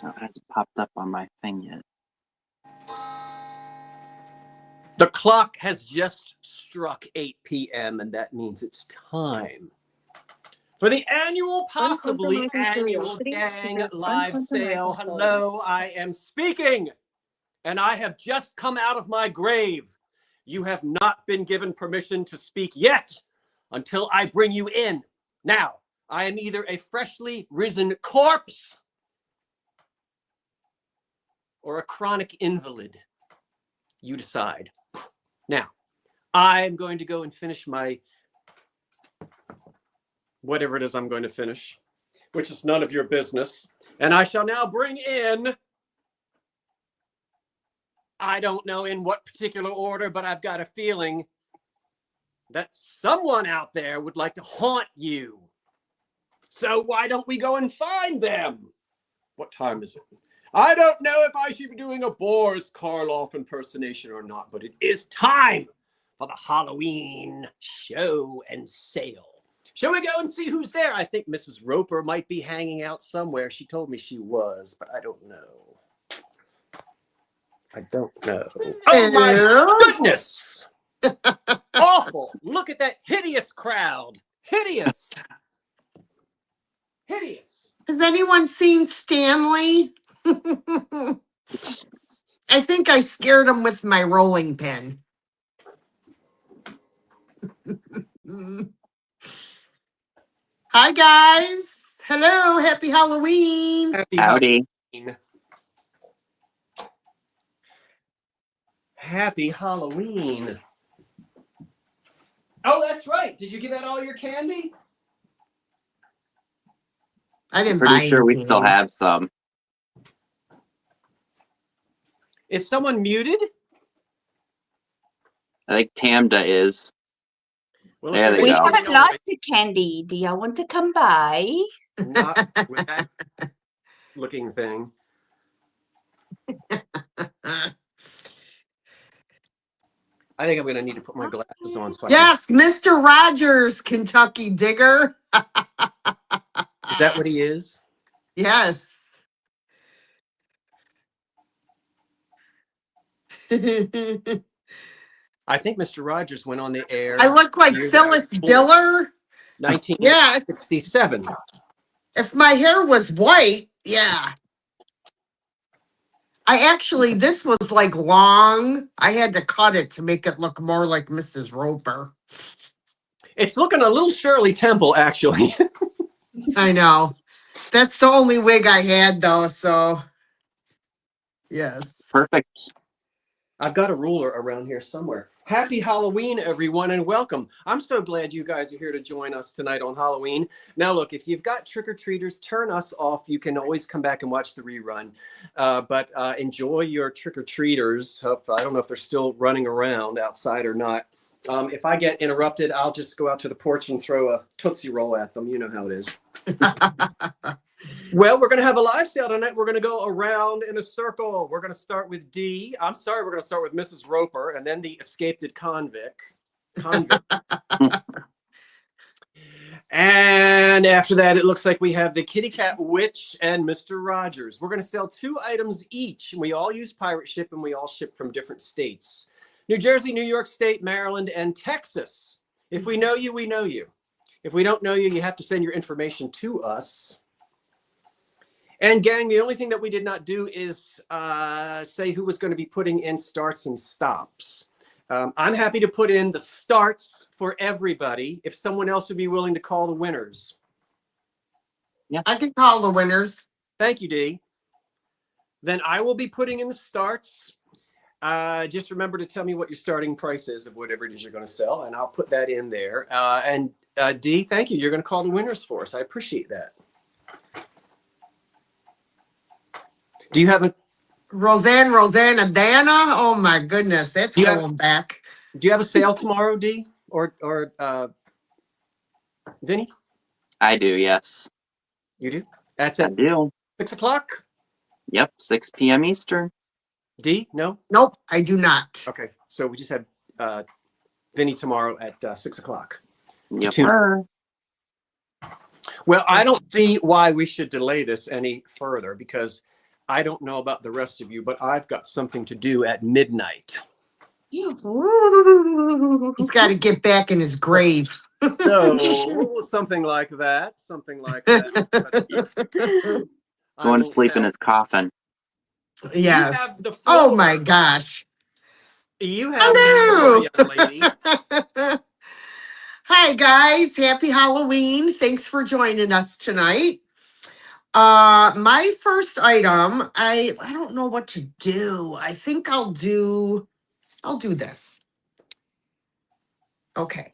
So it hasn't popped up on my thing yet. The clock has just struck 8 p.m. and that means it's time for the annual, possibly annual gang live sale. Hello, I am speaking, and I have just come out of my grave. You have not been given permission to speak yet until I bring you in. Now, I am either a freshly risen corpse or a chronic invalid. You decide. Now, I'm going to go and finish my whatever it is I'm going to finish, which is none of your business. And I shall now bring in, I don't know in what particular order, but I've got a feeling that someone out there would like to haunt you. So why don't we go and find them? What time is it? I don't know if I should be doing a Boris Karloff impersonation or not, but it is time for the Halloween show and sale. Shall we go and see who's there? I think Mrs. Roper might be hanging out somewhere. She told me she was, but I don't know. I don't know. Oh my goodness! Awful. Look at that hideous crowd. Hideous. Hideous. Has anyone seen Stanley? I think I scared him with my rolling pin. Hi, guys. Hello. Happy Halloween. Happy Howdy. Halloween. Happy Halloween. Oh, that's right. Did you give out all your candy? I didn't buy Pretty sure we anything. still have some. Is someone muted? I think Tamda is. Well, There they We go. have lots of candy. Do y'all want to come by? Not with that looking thing. I think I'm going to need to put my glasses on. So Yes, Mr. Rogers, Kentucky Digger. Is that what he is? Yes. I think Mr. Rogers went on the air. I look like years Phyllis before, Diller. 1967. Yeah. If my hair was white, yeah. This was like long. I had to cut it to make it look more like Mrs. Roper. It's looking a little Shirley Temple, actually. I know. That's the only wig I had, though, so. Yes. Perfect. I've got a ruler around here somewhere. Happy Halloween, everyone, and welcome. I'm so glad you guys are here to join us tonight on Halloween. Now, look, if you've got trick-or-treaters, turn us off. You can always come back and watch the rerun. But enjoy your trick-or-treaters. I don't know if they're still running around outside or not. If I get interrupted, I'll just go out to the porch and throw a Tootsie Roll at them. You know how it is. Well, we're going to have a live sale tonight. We're going to go around in a circle. We're going to start with D. I'm sorry, we're going to start with Mrs. Roper and then the escaped convict. And after that, it looks like we have the Kitty Cat Witch and Mr. Rogers. We're going to sell 2 items each. We all use pirate ship and we all ship from different states. New Jersey, New York State, Maryland, and Texas. If we know you, we know you. If we don't know you, you have to send your information to us. And gang, the only thing that we did not do is say who was going to be putting in starts and stops. I'm happy to put in the starts for everybody if someone else would be willing to call the winners. Yeah, I can call the winners. Thank you, Dee. Then I will be putting in the starts. Just remember to tell me what your starting price is of whatever it is you're going to sell, and I'll put that in there. And Dee, thank you. You're going to call the winners for us. I appreciate that. Do you have a Rosanna, Dana? Oh my goodness, that's going back. Do you have a sale tomorrow, Dee? Or Vinny? I do, yes. You do? That's I at do. 6 o'clock? Yep, 6 p.m. Eastern. Dee? No? Nope, I do not. Okay, so we just have Vinny tomorrow at 6 o'clock. Yep. Sir. Well, I don't see why we should delay this any further because I don't know about the rest of you, but I've got something to do at midnight. He's got to get back in his grave. So something like that. Something like that. I Going to won't sleep in tell. his coffin. You Yes. have the Oh floor. my gosh. You have the floor, young lady. Hi guys, happy Halloween. Thanks for joining us tonight. My first item, I don't know what to do. I think I'll do this. Okay.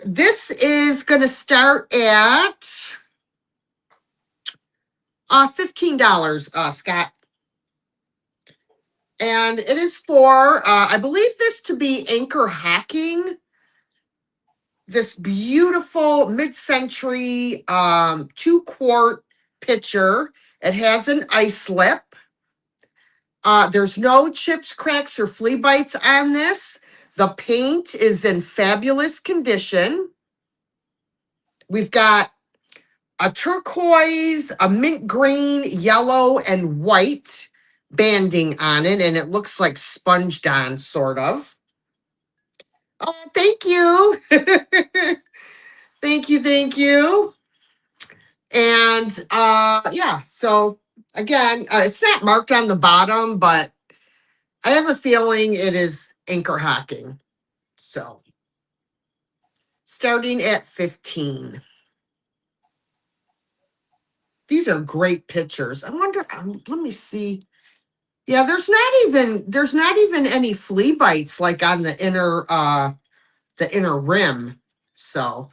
This is gonna start at $15, Scott. And it is for I believe this to be anchor hacking. This beautiful mid-century 2-quart pitcher. It has an ice lip. There's no chips, cracks, or flea bites on this. The paint is in fabulous condition. We've got a turquoise, a mint green, yellow, and white banding on it, and it looks like sponged on, sort of. Oh, thank you. Thank you. And yeah, so again, it's not marked on the bottom, but I have a feeling it is anchor hacking. So starting at 15. These are great pictures. I wonder, let me see. Yeah, there's not even any flea bites like on the inner rim. So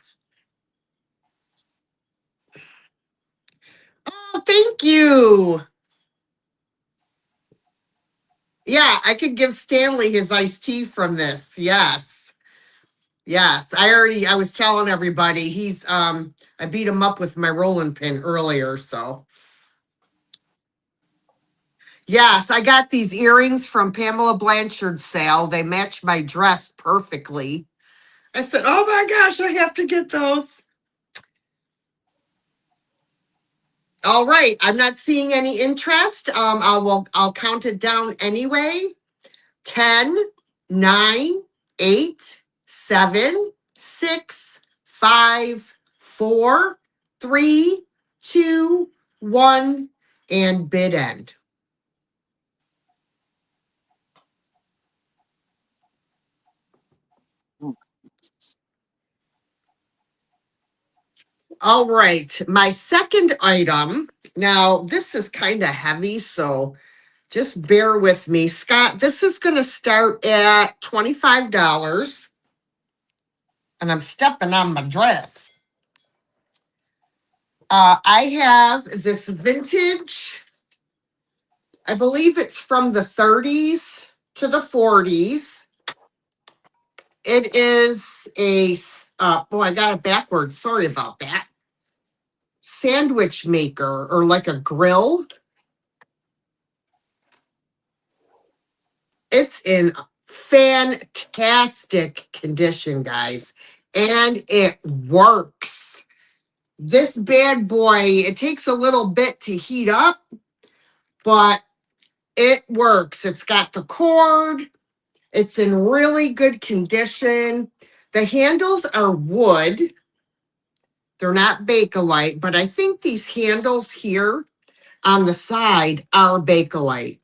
oh, thank you. Yeah, I could give Stanley his iced tea from this. Yes. I was telling everybody he's I beat him up with my rolling pin earlier, so. Yes, I got these earrings from Pamela Blanchard's sale. They match my dress perfectly. I said, "Oh my gosh, I have to get those." All right, I'm not seeing any interest. I'll count it down anyway. 10, 9, 8, 7, 6, 5, 4, 3, 2, 1, and bid end. All right, my second item. Now, this is kind of heavy, so just bear with me. Scott, this is going to start at $25. And I'm stepping on my dress. I have this vintage, I believe it's from the 30s to the 40s. It is a, boy, I got it backwards. Sorry about that. Sandwich maker or like a grill. It's in fantastic condition, guys. And it works. This bad boy, it takes a little bit to heat up, but it works. It's got the cord. It's in really good condition. The handles are wood. They're not Bakelite, but I think these handles here on the side are Bakelite.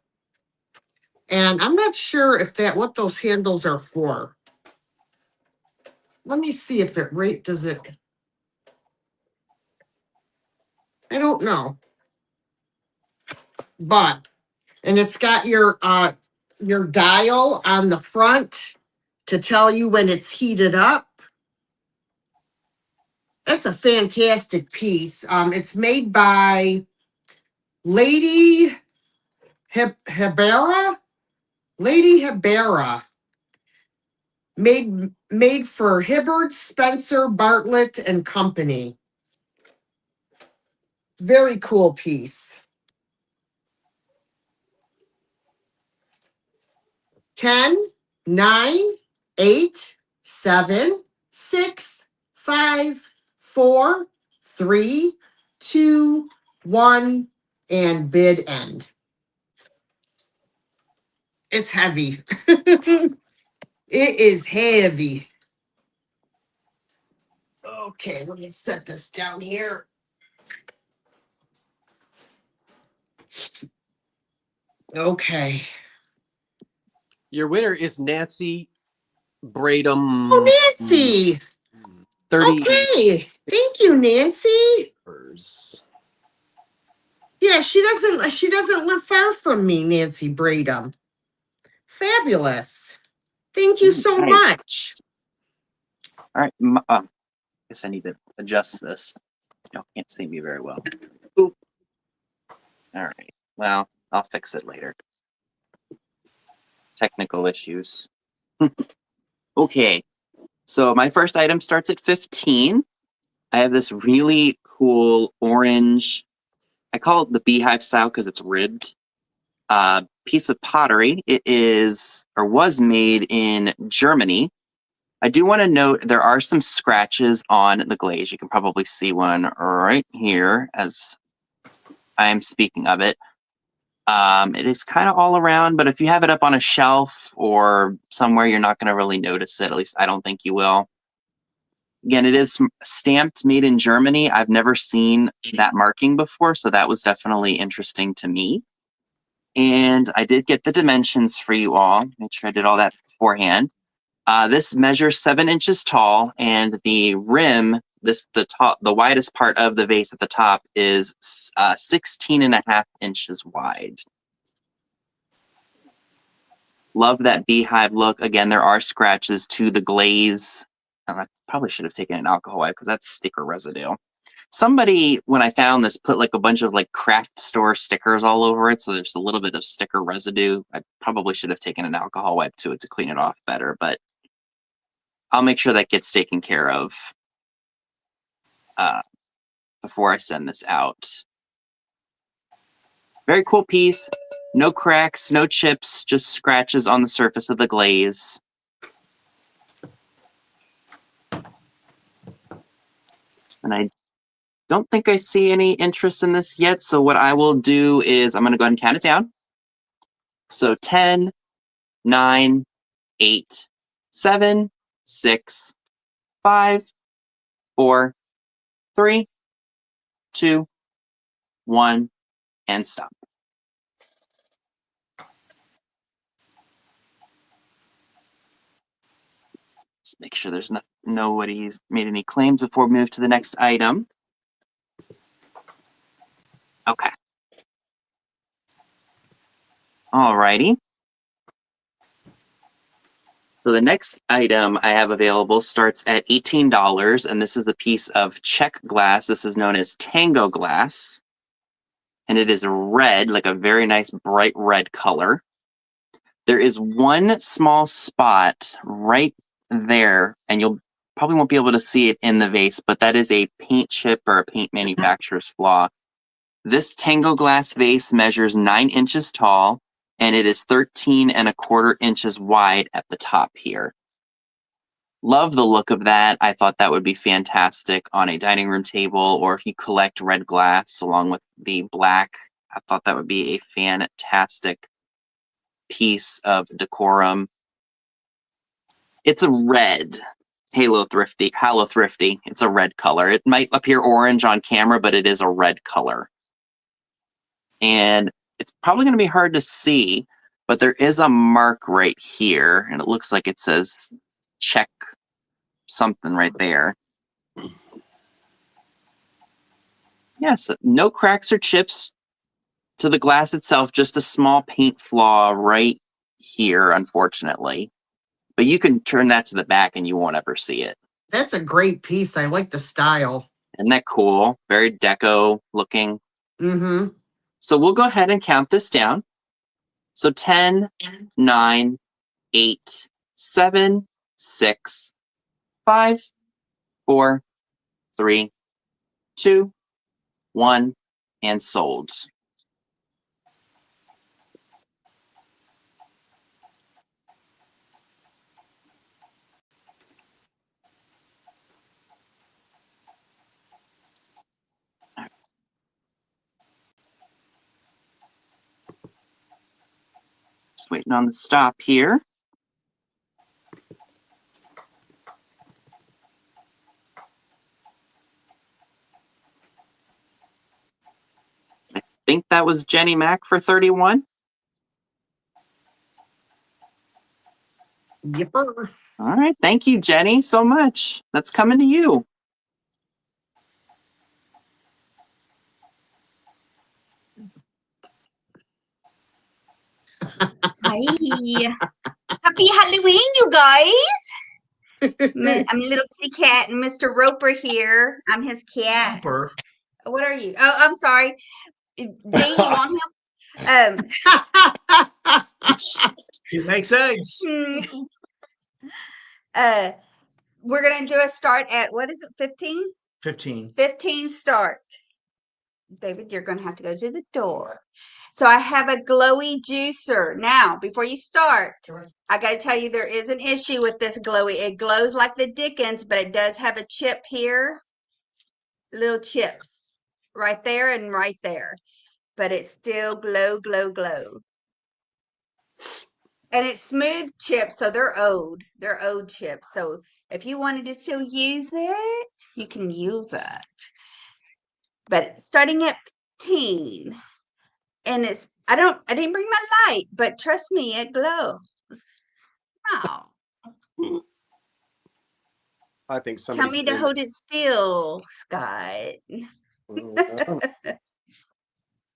And I'm not sure if what those handles are for. Let me see if does it. I don't know. But, and it's got your dial on the front to tell you when it's heated up. That's a fantastic piece. It's made by Lady Hebera. Lady Hebera. Made for Hibbard, Spencer, Bartlett, and Company. Very cool piece. 10, 9, 8, 7, 6, 5, 4, 3, 2, 1, and bid end. It's heavy. It is heavy. Okay, let me set this down here. Okay. Your winner is Nancy Bradham. Oh, Nancy. 30 Okay. Thank you, Nancy. years. Yeah, she doesn't live far from me, Nancy Bradham. Fabulous. Thank you so Nice. much. All right. I guess I need to adjust this. Y'all can't see me very well. Oop. All right. Well, I'll fix it later. Technical issues. Okay. So my first item starts at 15. I have this really cool orange, I call it the beehive style because it's ribbed, piece of pottery. It is, or was made in Germany. I do want to note there are some scratches on the glaze. You can probably see one right here as I'm speaking of it. It is kind of all around, but if you have it up on a shelf or somewhere, you're not going to really notice it. At least I don't think you will. Again, it is stamped made in Germany. I've never seen that marking before, so that was definitely interesting to me. And I did get the dimensions for you all. Make sure I did all that beforehand. This measures 7 inches tall, and the rim, the widest part of the vase at the top is 16.5 inches wide. Love that beehive look. Again, there are scratches to the glaze. I probably should have taken an alcohol wipe because that's sticker residue. Somebody, when I found this, put like a bunch of like craft store stickers all over it, so there's a little bit of sticker residue. I probably should have taken an alcohol wipe to it to clean it off better, but I'll make sure that gets taken care of before I send this out. Very cool piece. No cracks, no chips, just scratches on the surface of the glaze. And I don't think I see any interest in this yet. So what I will do is I'm going to go ahead and count it down. So 10, 9, 8, 7, 6, 5, 4, 3, 2, 1, and stop. Just make sure there's nobody's made any claims before we move to the next item. Okay. Alrighty. So the next item I have available starts at $18, and this is a piece of check glass. This is known as Tango glass, and it is red, like a very nice bright red color. There is one small spot right there, and you'll probably won't be able to see it in the vase, but that is a paint chip or a paint manufacturer's flaw. This Tango glass vase measures 9 inches tall, and it is 13.25 inches wide at the top here. Love the look of that. I thought that would be fantastic on a dining room table, or if you collect red glass along with the black, I thought that would be a fantastic piece of decorum. It's a red. Halo Thrifty. It's a red color. It might appear orange on camera, but it is a red color. And it's probably going to be hard to see, but there is a mark right here, and it looks like it says check something right there. Yes, no cracks or chips to the glass itself, just a small paint flaw right here, unfortunately. But you can turn that to the back and you won't ever see it. That's a great piece. I like the style. Isn't that cool? Very deco looking. Mm-hmm. So we'll go ahead and count this down. So 10, 9, 8, 7, 6, 5, 4, 3, 2, 1, and sold. Just waiting on the stop here. I think that was Jenny Mack for 31. Yipper. All right. Thank you, Jenny, so much. That's coming to you. Hi. Happy Halloween, you guys. I'm a little kitty cat, and Mr. Roper here. I'm his cat. Roper. What are you? Oh, I'm sorry. D, you want him? She makes eggs. We're gonna do a start at what is it? 15? 15. 15 start. David, you're gonna have to go to the door. So I have a glowy juicer. Now, before you start, I gotta tell you there is an issue with this glowy. It glows like the dickens, but it does have a chip here. Little chips right there and right there. But it's still glow, glow, glow. And it's smooth chips, so they're old. They're old chips. So if you wanted to still use it, you can use it. But starting at 15, and I didn't bring my light, but trust me, it glows. Oh, I think tell somebody's me to hold it still, Scott.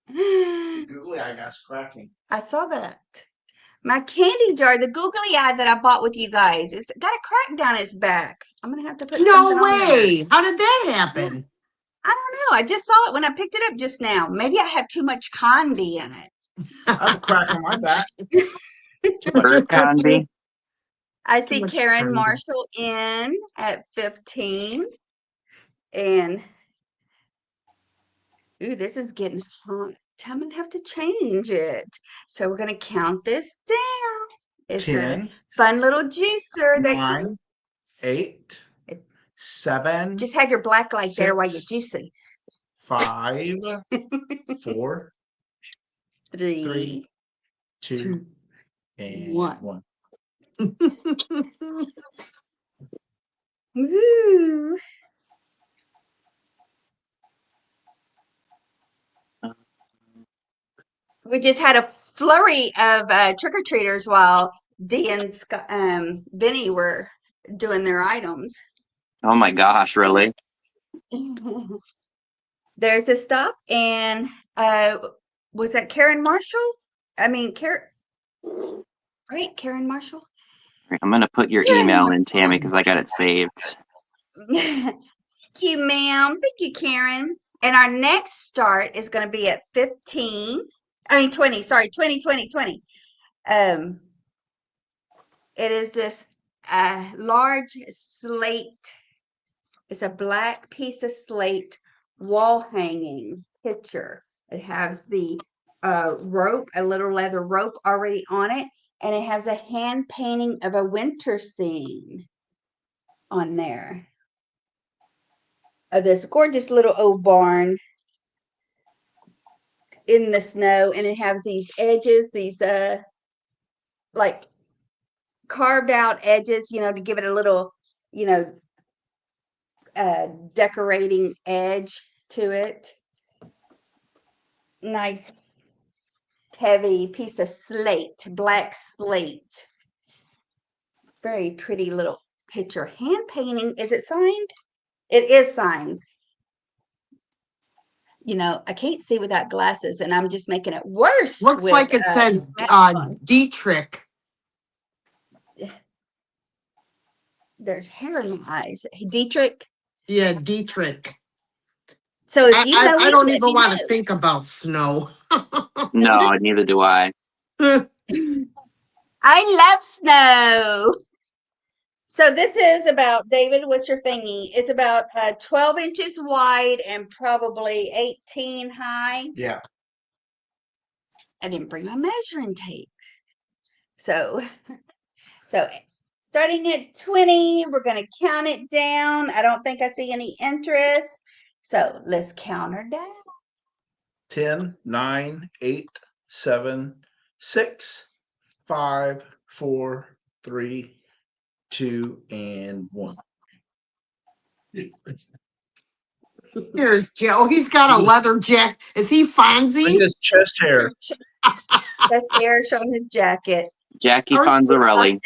Googly eye guy's cracking. I saw that. My candy jar, the googly eye that I bought with you guys, it's got a crack down its back. I'm gonna have to put No something on there. way. How did that happen? I don't know. I just saw it when I picked it up just now. Maybe I have too much candy in it. I have a crack on my back. Bird Candy. I Too see much Karen candy. Marshall in at 15. And ooh, this is getting hot. I'm gonna have to change it. So we're gonna count this down. It's 10, a fun little juicer that 9, 8, 7, just have your black light there while you're 6, juicing. 5, 4, 3, 3, 2, and 1. 1. Woo! We just had a flurry of trick-or-treaters while Dee and Benny were doing their items. Oh my gosh, really? There's a stop, and was that Karen Marshall? I mean, right? Karen Marshall? I'm going to put your Karen email in, Marshall. Tammy, because I got it saved. Thank you, ma'am. Thank you, Karen. And our next start is going to be at 20. Sorry, 20. It is this large slate. It's a black piece of slate wall hanging picture. It has the rope, a little leather rope already on it, and it has a hand painting of a winter scene on there. Of this gorgeous little old barn in the snow, and it has these edges, these like carved out edges, to give it a little, decorating edge to it. Nice heavy piece of slate, black slate. Very pretty little picture. Hand painting. Is it signed? It is signed. I can't see without glasses, and I'm just making it worse. Looks like it says Dietrich. There's hair in my eyes. Dietrich. Yeah, Dietrich. So if you know, I don't let even me want to know. think about snow. No, neither do I. I love snow. So this is about, David, what's your thingy? It's about 12 inches wide and probably 18 high. Yeah. I didn't bring my measuring tape. So starting at 20, we're going to count it down. I don't think I see any interest. So let's count her down. 10, 9, 8, 7, 6, 5, 4, 3, 2, and 1. Here's Joe. He's got a leather jacket. Is he Look Fonzie? at his chest hair. That's hair showing his jacket. Jackie Or- Fonzarelli.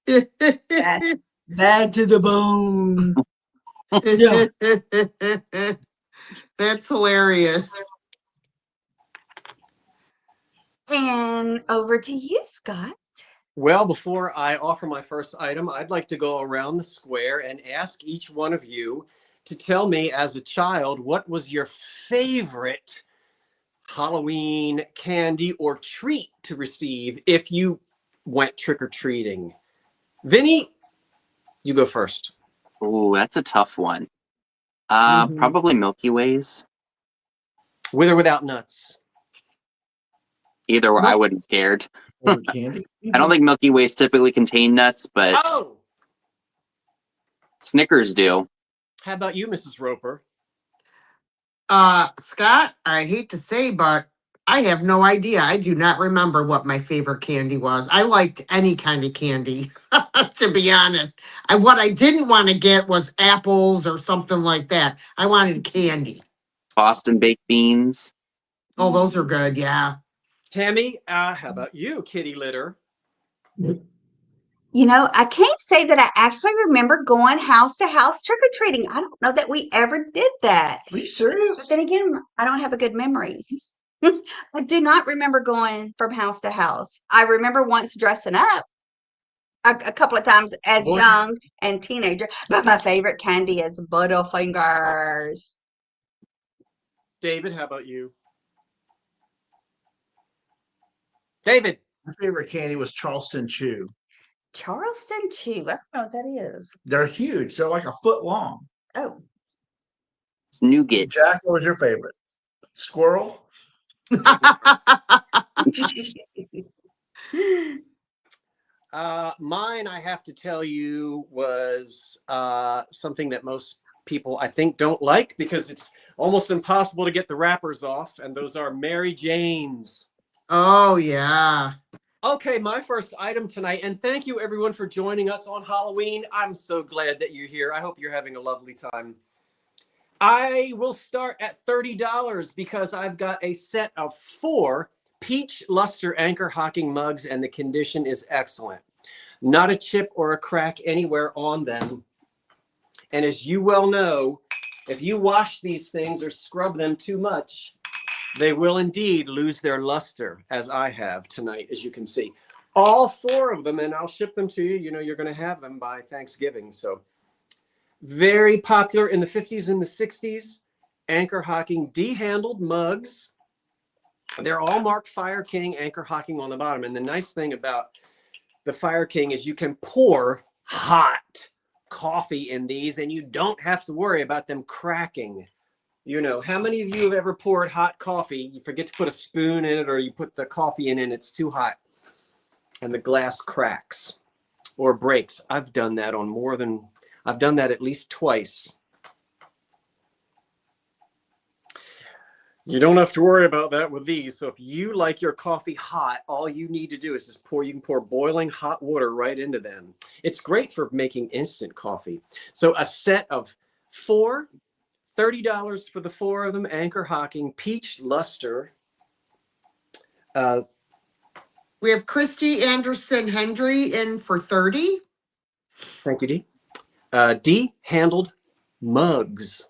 Costume. Bad to the bone. That's hilarious. And over to you, Scott. Well, before I offer my first item, I'd like to go around the square and ask each one of you to tell me, as a child, what was your favorite Halloween candy or treat to receive if you went trick-or-treating. Vinny, you go first. Ooh, that's a tough one. Mhm. Probably Milky Ways. With or without nuts? Either way, I wouldn't have cared. Over candy. I don't think Milky Ways typically contain nuts, but Oh! Snickers do. How about you, Mrs. Roper? Scott, I hate to say, but I have no idea. I do not remember what my favorite candy was. I liked any kind of candy, to be honest. What I didn't want to get was apples or something like that. I wanted candy. Boston baked beans. Oh, those are good. Yeah. Tammy, how about you, kitty litter? You know, I can't say that I actually remember going house to house trick or treating. I don't know that we ever did that. Are you But serious? then again, I don't have a good memory. I do not remember going from house to house. I remember once dressing up a couple of times as Boy. young and teenager, but my favorite candy is Butterfingers. David, how about you? David. My favorite candy was Charleston Chew. Charleston Chew. I don't know what that is. They're huge. They're like a foot long. Oh, It's nougat. Jack, what was your favorite? Squirrel? Mine, I have to tell you, was something that most people, I think, don't like because it's almost impossible to get the wrappers off, and those are Mary Jane's. Oh, yeah. Okay, my first item tonight, and thank you everyone for joining us on Halloween. I'm so glad that you're here. I hope you're having a lovely time. I will start at $30 because I've got a set of 4 peach luster anchor hocking mugs, and the condition is excellent. Not a chip or a crack anywhere on them. And as you well know, if you wash these things or scrub them too much, they will indeed lose their luster, as I have tonight, as you can see. All 4 of them, and I'll ship them to you. You know, you're going to have them by Thanksgiving. So very popular in the 50s and the 60s. Anchor hocking de-handled mugs. They're all marked Fire King anchor hocking on the bottom. And the nice thing about the Fire King is you can pour hot coffee in these and you don't have to worry about them cracking. You know, how many of you have ever poured hot coffee? You forget to put a spoon in it, or you put the coffee in and it's too hot and the glass cracks or breaks. I've done that at least twice. You don't have to worry about that with these. So if you like your coffee hot, all you need to do is just you can pour boiling hot water right into them. It's great for making instant coffee. So a set of 4, $30 for the 4 of them, anchor hocking, peach luster. We have Christy Anderson Hendry in for 30. Thank you, Dee. De-handled mugs.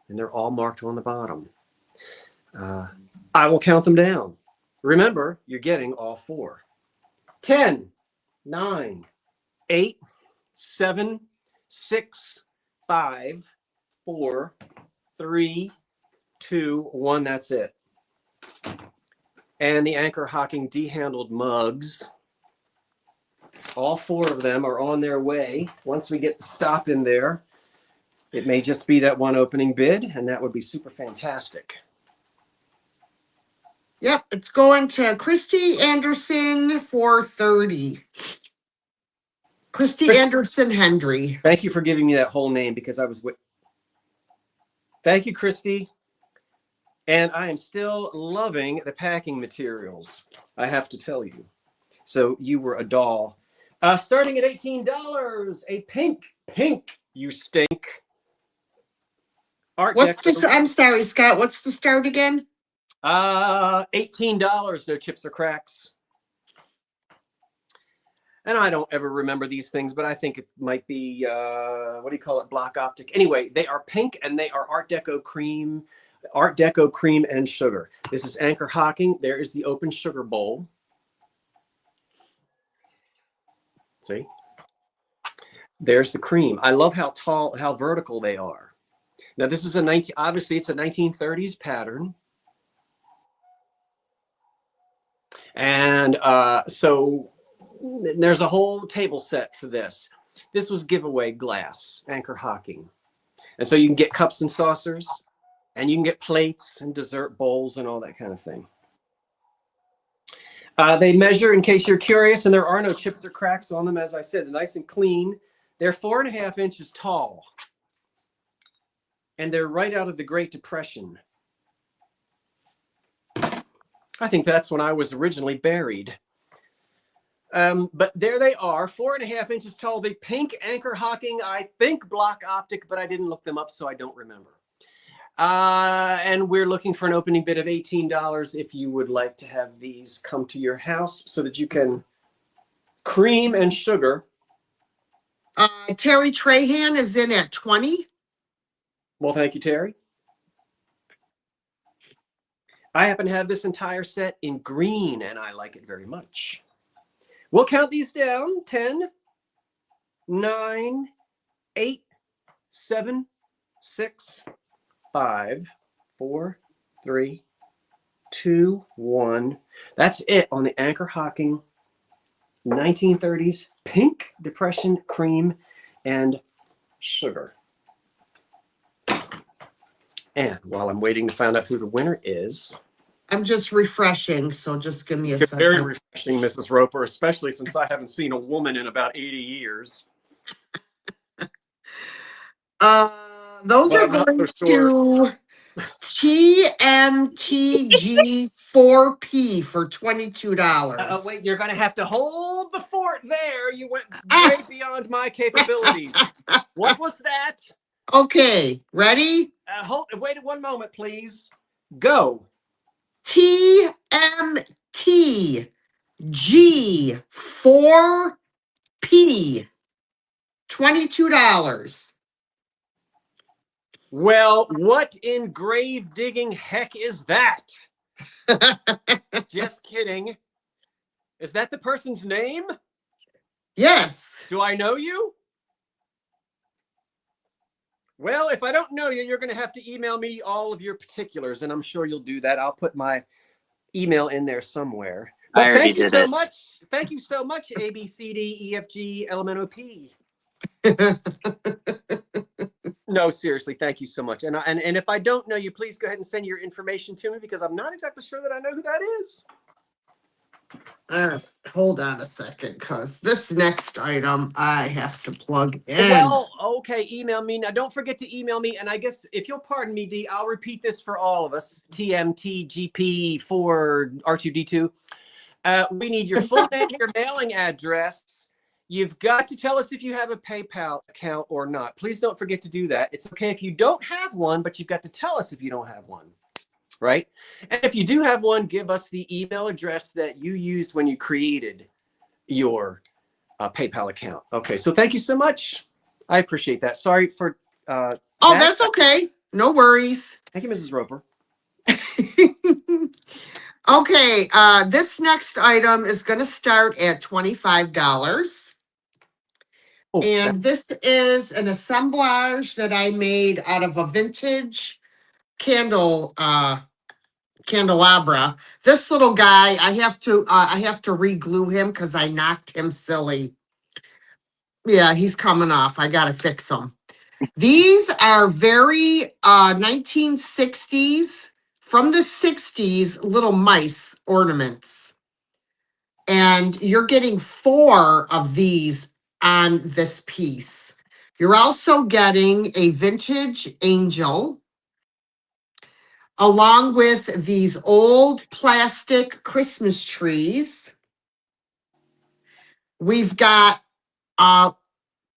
And they're all marked on the bottom. I will count them down. Remember, you're getting all 4. 10, 9, 8, 7, 6, 5, 4, 3, 2, 1. That's it. And the anchor hocking de-handled mugs. All 4 of them are on their way. Once we get the stock in there, it may just be that one opening bid, and that would be super fantastic. Yep, it's going to Christy Anderson for 30. Christy Anderson Hendry. Thank you for giving me that whole name because I was with. Thank you, Christy. And I am still loving the packing materials. I have to tell you. So you were a doll. Starting at $18, a pink, you stink. Art What's Deco. the, I'm sorry, Scott, what's the start again? $18, no chips or cracks. And I don't ever remember these things, but I think it might be, what do you call it? Block optic. Anyway, they are pink and they are Art Deco cream and sugar. This is Anchor Hocking. There is the open sugar bowl. See? There's the cream. I love how tall, how vertical they are. Now this is obviously it's a 1930s pattern. And so there's a whole table set for this. This was giveaway glass, Anchor Hocking. And so you can get cups and saucers, and you can get plates and dessert bowls and all that kind of thing. They measure, in case you're curious, and there are no chips or cracks on them, as I said, they're nice and clean. They're 4.5 inches tall. And they're right out of the Great Depression. I think that's when I was originally buried. But there they are, 4.5 inches tall. The pink Anchor Hocking, I think block optic, but I didn't look them up, so I don't remember. And we're looking for an opening bid of $18 if you would like to have these come to your house so that you can cream and sugar. Terry Trahan is in at 20. Well, thank you, Terry. I happen to have this entire set in green, and I like it very much. We'll count these down. 10, 9, 8, 7, 6, 5, 4, 3, 2, 1. That's it on the Anchor Hocking 1930s pink depression cream and sugar. And while I'm waiting to find out who the winner is, I'm just refreshing, so just give me a it's second. very refreshing, Mrs. Roper, especially since I haven't seen a woman in about 80 years. Those But are I'm not going so sure. to TMTG 4P for $22. Wait, you're going to have to hold the fort there. You went way beyond my capabilities. What was that? Okay, ready? Wait 1 moment, please. Go. TMTG 4P $22. Well, what in grave digging heck is that? Just kidding. Is that the person's name? Yes. Do I know you? Well, if I don't know you, you're going to have to email me all of your particulars, and I'm sure you'll do that. I'll put my email in there somewhere. But I already thank you did so it. much. Thank you so much, A, B, C, D, E, F, G, L, M, N, O, P. No, seriously, thank you so much. And if I don't know you, please go ahead and send your information to me because I'm not exactly sure that I know who that is. Hold on a second, because this next item I have to plug in. Well, okay, email me. Now, don't forget to email me. And I guess if you'll pardon me, D, I'll repeat this for all of us. TMTGP4R2D2. We need your full name, your mailing address. You've got to tell us if you have a PayPal account or not. Please don't forget to do that. It's okay if you don't have one, but you've got to tell us if you don't have one. Right? And if you do have one, give us the email address that you used when you created your PayPal account. Okay, so thank you so much. I appreciate that. Sorry for That's okay. No worries. Thank you, Mrs. Roper. Okay, this next item is going to start at $25. Oh, And this is an assemblage that I made out of a vintage candelabra. This little guy, I have to re-glue him because I knocked him silly. Yeah, he's coming off. I gotta fix him. These are very 1960s, from the 60s, little mice ornaments. And you're getting 4 of these on this piece. You're also getting a vintage angel, along with these old plastic Christmas trees. We've got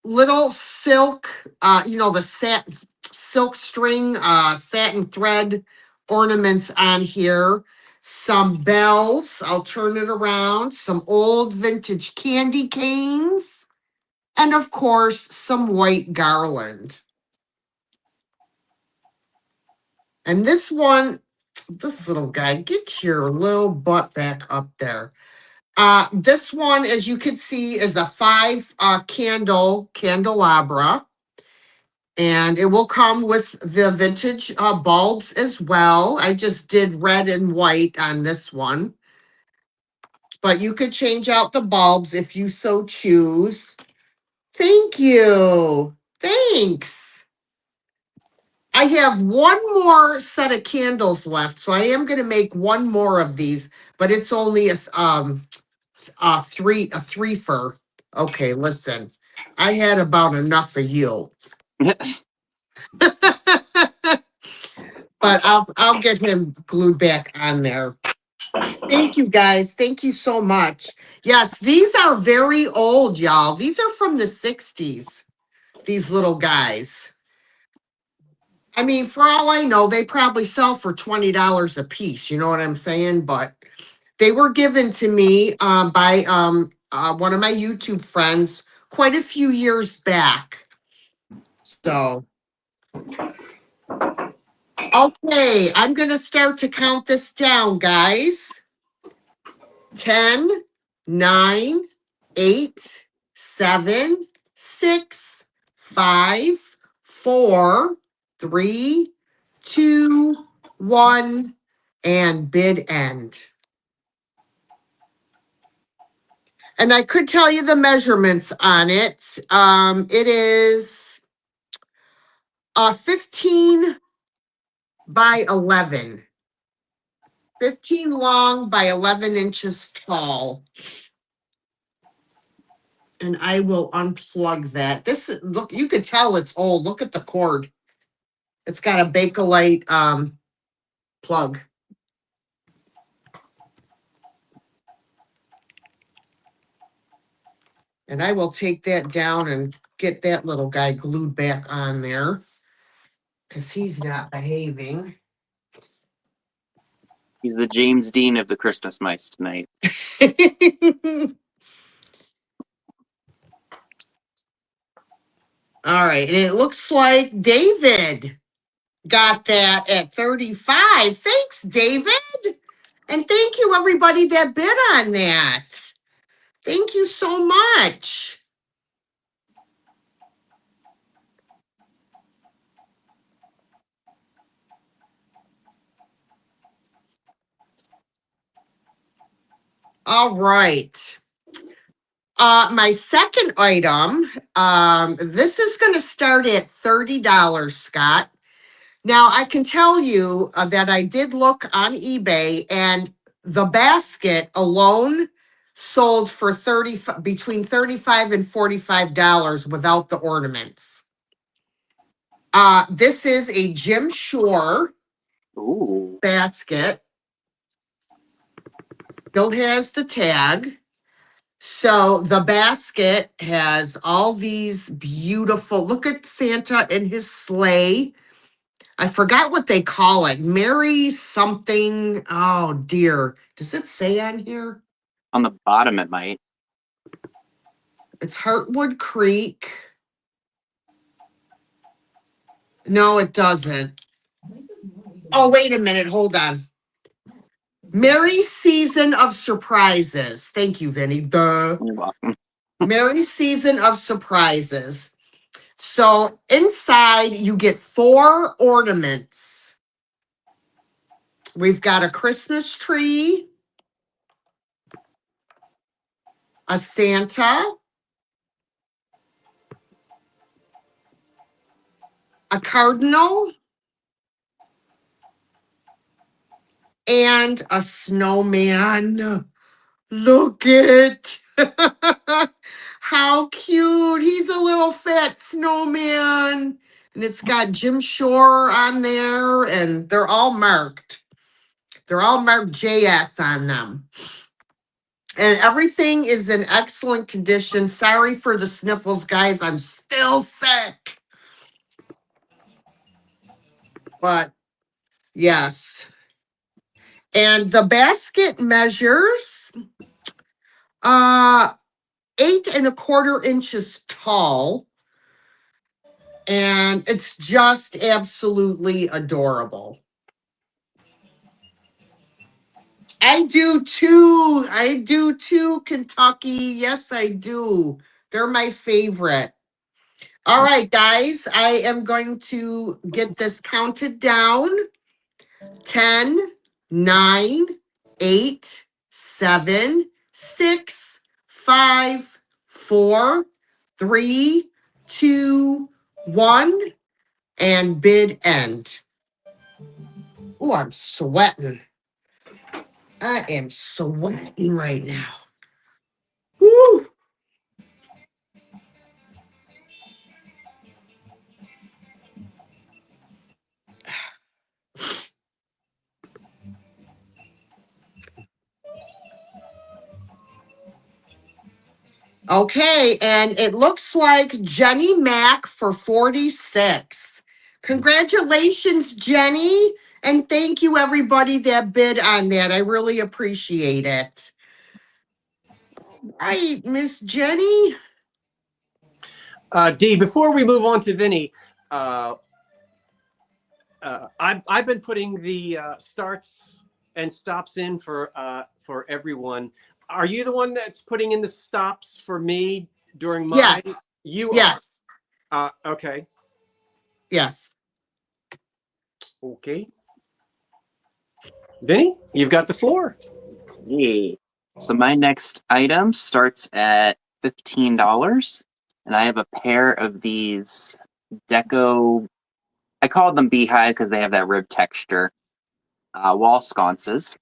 little silk, the silk string, satin thread ornaments on here. Some bells, I'll turn it around. Some old vintage candy canes. And of course, some white garland. And this one, this little guy, get your little butt back up there. This one, as you can see, is a 5 candle candelabra. And it will come with the vintage bulbs as well. I just did red and white on this one. But you could change out the bulbs if you so choose. Thank you. Thanks. I have one more set of candles left, so I am going to make one more of these, but it's only a threefer. Okay, listen. I had about enough of you. But I'll get him glued back on there. Thank you guys. Thank you so much. Yes, these are very old, y'all. These are from the 60s. These little guys. I mean, for all I know, they probably sell for $20 a piece. You know what I'm saying? But they were given to me by one of my YouTube friends quite a few years back. So, okay, I'm going to start to count this down, guys. 10, 9, 8, 7, 6, 5, 4, 3, 2, 1, and bid end. And I could tell you the measurements on it. It is 15 by 11. 15 long by 11 inches tall. And I will unplug that. This is, look, you could tell it's old. Look at the cord. It's got a Bakelite plug. And I will take that down and get that little guy glued back on there because he's not behaving. He's the James Dean of the Christmas mice tonight. All right. And it looks like David got that at 35. Thanks, David. And thank you, everybody that bid on that. Thank you so much. All right. My second item, this is going to start at $30, Scott. Now, I can tell you that I did look on eBay, and the basket alone sold for between $35 and $45 without the ornaments. This is a Jim Shore Ooh. basket. Still has the tag. So the basket has all these beautiful, look at Santa in his sleigh. I forgot what they call it. Mary something. Oh dear. Does it say on here? On the bottom, it might. It's Heartwood Creek. No, it doesn't. Oh, wait a minute. Hold on. Merry Season of Surprises. Thank you, Vinny. Duh. You're welcome. Merry Season of Surprises. So inside you get 4 ornaments. We've got a Christmas tree, a Santa, a cardinal, and a snowman. Look it. How cute. He's a little fat snowman. And it's got Jim Shore on there, and they're all marked. They're all marked JS on them. And everything is in excellent condition. Sorry for the sniffles, guys. I'm still sick. But yes. And the basket measures 8¼ inches tall. And it's just absolutely adorable. I do too. I do too, Kentucky. Yes, I do. They're my favorite. All right, guys, I am going to get this counted down. 10, 9, 8, 7, 6, 5, 4, 3, 2, 1, and bid end. Oh, I'm sweating. I am sweating right now. Woo! Okay, and it looks like Jenny Mack for 46. Congratulations, Jenny. And thank you, everybody that bid on that. I really appreciate it. Right, Miss Jenny. Dee, before we move on to Vinny, I've been putting the starts and stops in for everyone. Are you the one that's putting in the stops for me during my? Yes. You Yes. are. Okay. Yes. Okay. Vinny, you've got the floor. Hey. So my next item starts at $15, and I have a pair of these deco. I call them beehive because they have that rib texture. Wall sconces.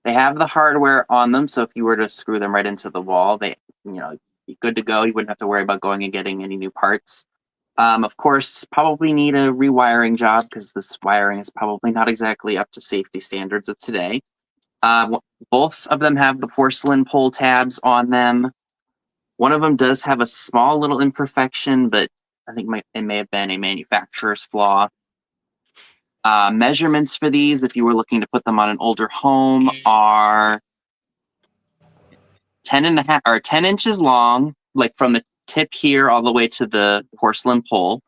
They have the hardware on them, so if you were to screw them right into the wall, they, be good to go. You wouldn't have to worry about going and getting any new parts. Of course, probably need a rewiring job because this wiring is probably not exactly up to safety standards of today. Both of them have the porcelain pull tabs on them. One of them does have a small little imperfection, but I think it may have been a manufacturer's flaw. Measurements for these, if you were looking to put them on an older home, are 10 inches long, like from the tip here all the way to the porcelain pole,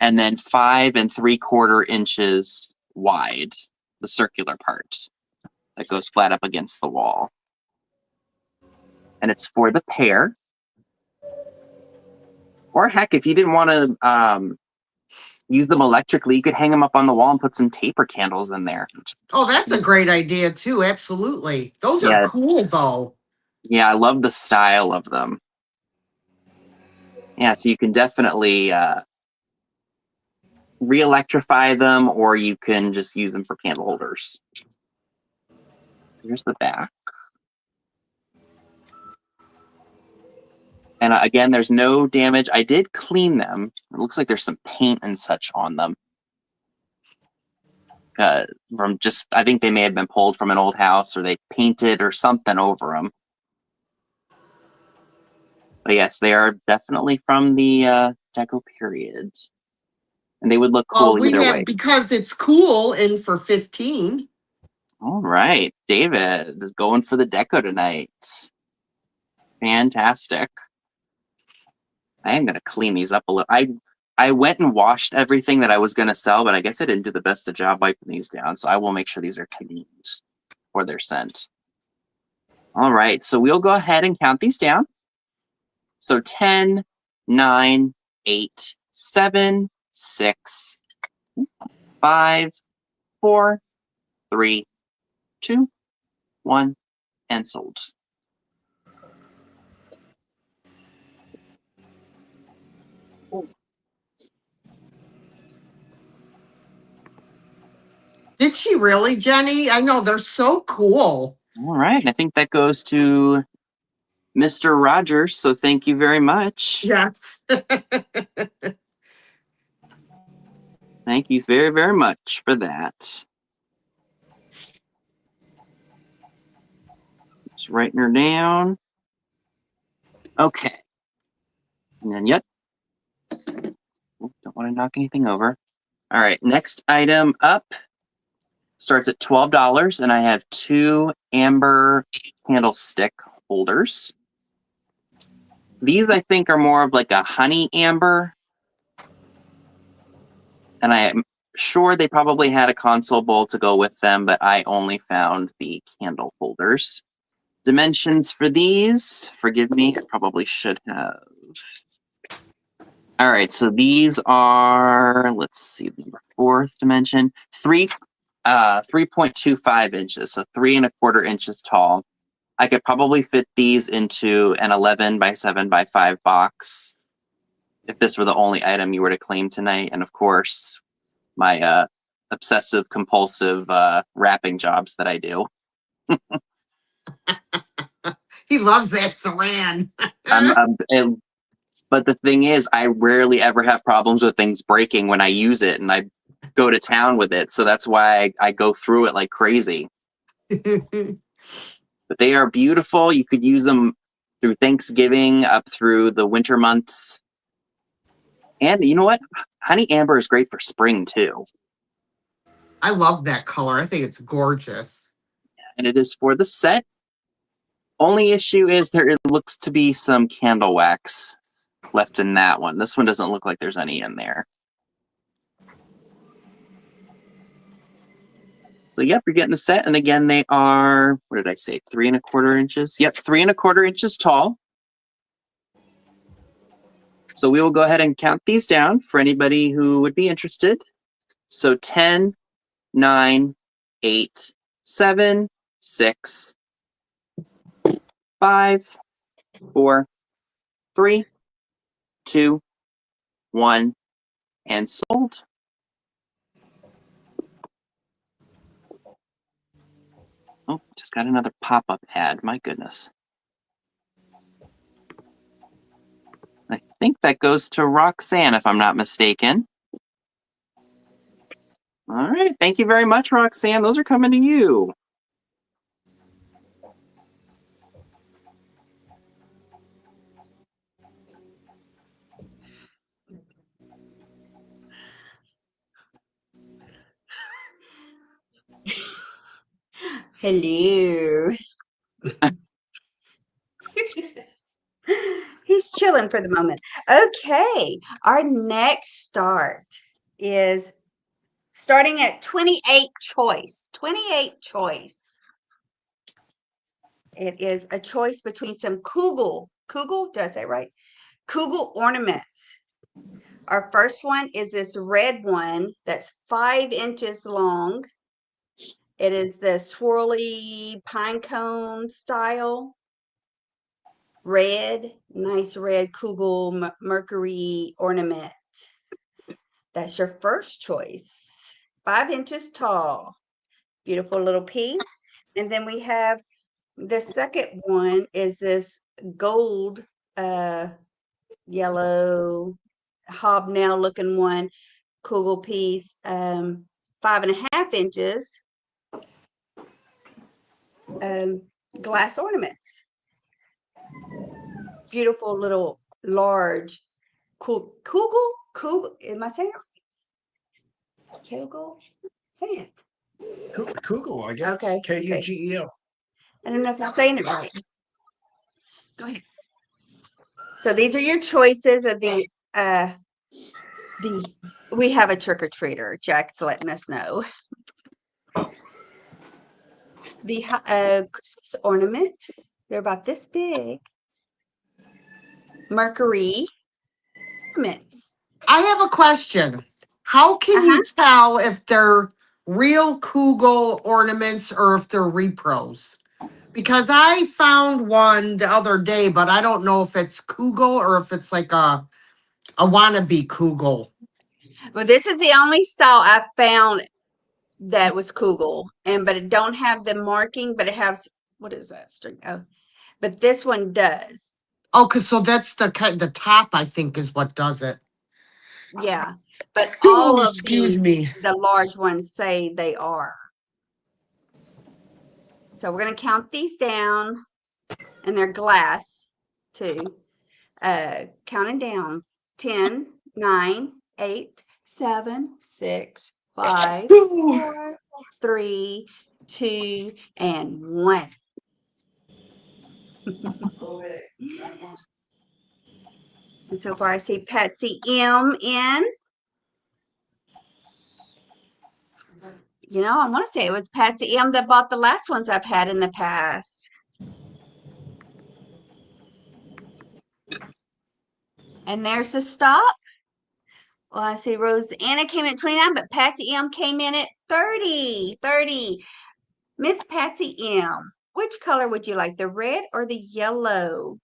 and then 5¾ inches wide, the circular part that goes flat up against the wall. And it's for the pair. Or heck, if you didn't want to use them electrically, you could hang them up on the wall and put some taper candles in there. Oh, that's a great idea too. Absolutely. Those are Yeah. cool though. Yeah, I love the style of them. Yeah, so you can definitely re-electrify them, or you can just use them for candle holders. So here's the back. And again, there's no damage. I did clean them. It looks like there's some paint and such on them. I think they may have been pulled from an old house, or they painted or something over them. But yes, they are definitely from the deco period. And they would look cool We either have way. because it's cool in for 15. All right, David is going for the deco tonight. Fantastic. I am going to clean these up a little. I went and washed everything that I was going to sell, but I guess I didn't do the best of job wiping these down. So I will make sure these are cleaned before they're sent. All right, so we'll go ahead and count these down. So 10, 9, 8, 7, 6, 5, 4, 3, 2, 1, and sold. Did she really, Jenny? I know they're so cool. All right, I think that goes to Mr. Rogers, so thank you very much. Yes. Thank you very, very much for that. Just writing her down. Okay. And then, yep. Don't want to knock anything over. All right. Next item up starts at $12, and I have 2 amber candlestick holders. These, I think, are more of like a honey amber. And I am sure they probably had a console bowl to go with them, but I only found the candle holders. Dimensions for these, forgive me, I probably should have. All right, so these are, let's see, the 4th dimension, 3.25 inches, so 3¼ inches tall. I could probably fit these into an 11 by 7 by 5 box if this were the only item you were to claim tonight. And of course, my obsessive compulsive wrapping jobs that I do. He loves that saran. But the thing is, I rarely ever have problems with things breaking when I use it, and I go to town with it. So that's why I go through it like crazy. But they are beautiful. You could use them through Thanksgiving up through the winter months. And you know what? Honey amber is great for spring too. I love that color. I think it's gorgeous. And it is for the set. Only issue is there looks to be some candle wax left in that one. This one doesn't look like there's any in there. So yep, you're getting the set. And again, they are, what did I say? 3¼ inches. Yep, 3¼ inches tall. So we will go ahead and count these down for anybody who would be interested. So 10, 9, 8, 7, 6, 5, 4, 3, 2, 1, and sold. Oh, just got another pop-up ad. My goodness. I think that goes to Roxanne, if I'm not mistaken. All right. Thank you very much, Roxanne. Those are coming to you. Hello. He's chilling for the moment. Okay, our next start is starting at 28 choice. 28 choice. It is a choice between some Kugel. Kugel, did I say it right? Kugel ornaments. Our first one is this red one that's 5 inches long. It is the swirly pine cone style. Red, nice red Kugel Mercury ornament. That's your first choice. 5 inches tall. Beautiful little piece. And then we have the second one is this gold, yellow hobnail looking one, Kugel piece, 5.5 inches, glass ornaments. Beautiful little large Kugel, am I saying it right? Kugel? Say it. Kugel, I guess. Okay, okay. Kugel. I don't know if I'm saying it right. Go ahead. So these are your choices of the we have a trick-or-treater. Jack's letting us know. The Christmas ornament, they're about this big. Mercury ornaments. I have a question. How can you tell if they're real Kugel ornaments or if they're repros? Because I found one the other day, but I don't know if it's Kugel or if it's like a wannabe Kugel. Well, this is the only style I found that was Kugel, but it don't have the marking, but it has, what is that string? Oh, but this one does. Oh, so that's the top, I think, is what does it. Yeah. but all Ooh, of excuse these, me. the large ones say they are. So we're going to count these down, and they're glass too. Counting down 10, 9, 8, 7, 6, 5, 4, 3, 2, and 1. And so far I see Patsy M in. You know, I want to say it was Patsy M that bought the last ones I've had in the past. And there's the stop. Well, I see Rosanna came in at 29, but Patsy M came in at 30. 30. Miss Patsy M, which color would you like, the red or the yellow?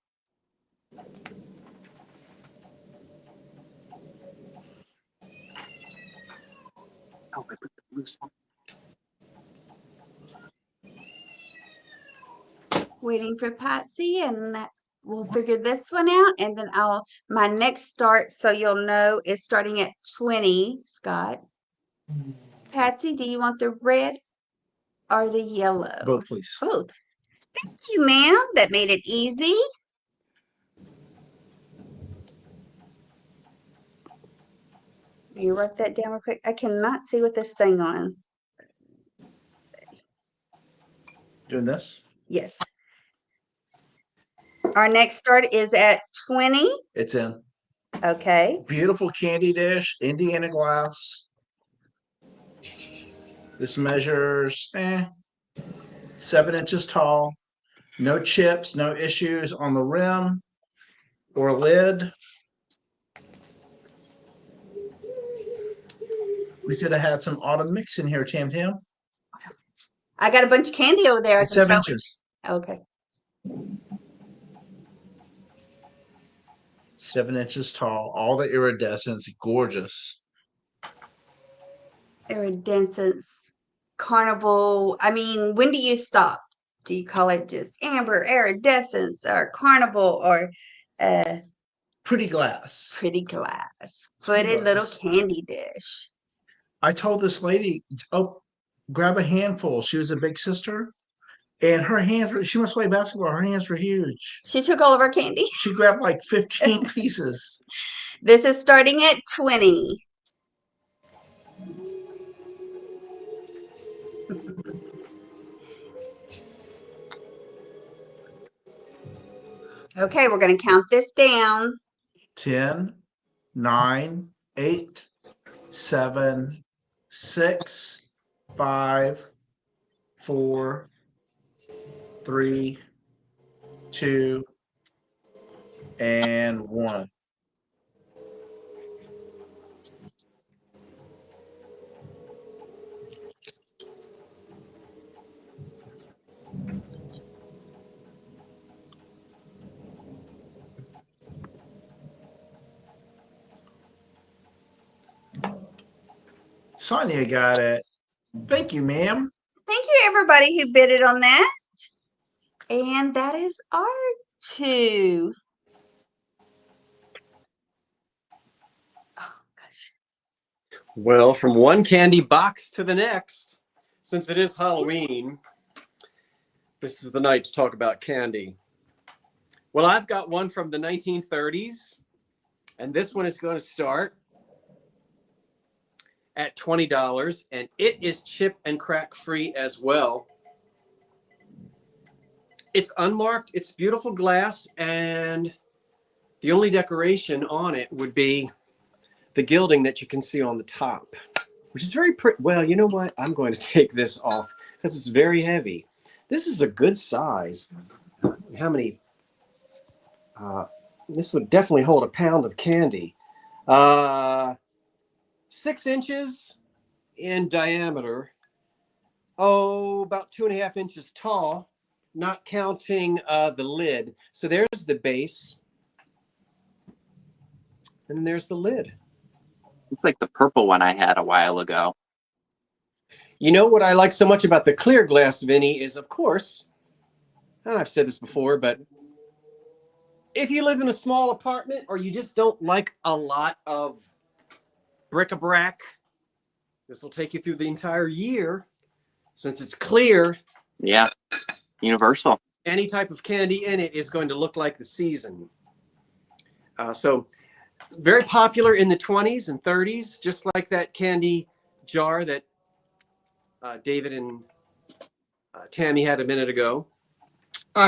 Oh, I put the blue stuff. Waiting for Patsy, and we'll figure this one out, and then my next start, so you'll know, is starting at 20, Scott. Patsy, do you want the red or the yellow? Both, please. Both. Thank you, ma'am. That made it easy. You write that down real quick. I cannot see with this thing on. Doing this? Yes. Our next start is at 20. It's in. Okay. Beautiful candy dish, Indiana glass. This measures 7 inches tall. No chips, no issues on the rim or lid. We should have had some autumn mix in here, Tam Tam. I got a bunch of candy over there. I It's can 7 throw. inches. Okay. 7 inches tall. All the iridescence, gorgeous. Iridescence, carnival. I mean, when do you stop? Do you call it just amber, iridescence, or carnival, or Pretty glass. pretty glass? Pretty Footed little glass. candy dish. I told this lady, oh, grab a handful. She was a big sister. And her hands were, she must play basketball. Her hands were huge. She took all of our candy. She grabbed like 15 pieces. This is starting at 20. Okay, we're going to count this down. 10, 9, 8, 7, 6, 5, 4, 3, 2, and 1. Sonia got it. Thank you, ma'am. Thank you, everybody who bid it on that. And that is our 2. Oh, gosh. Well, from one candy box to the next, since it is Halloween, this is the night to talk about candy. Well, I've got one from the 1930s, and this one is going to start at $20, and it is chip and crack free as well. It's unmarked, it's beautiful glass, and the only decoration on it would be the gilding that you can see on the top, which is very pretty. Well, you know what? I'm going to take this off because it's very heavy. This is a good size. How many? This would definitely hold a pound of candy. 6 inches in diameter. Oh, about 2.5 inches tall, not counting the lid. So there's the base. And then there's the lid. It's like the purple one I had a while ago. You know what I like so much about the clear glass, Vinny, is, of course, and I've said this before, but if you live in a small apartment or you just don't like a lot of bric-a-brac. This will take you through the entire year. Since it's clear, Yeah. Universal. any type of candy in it is going to look like the season. So very popular in the 20s and 30s, just like that candy jar that David and Tammy had a minute ago.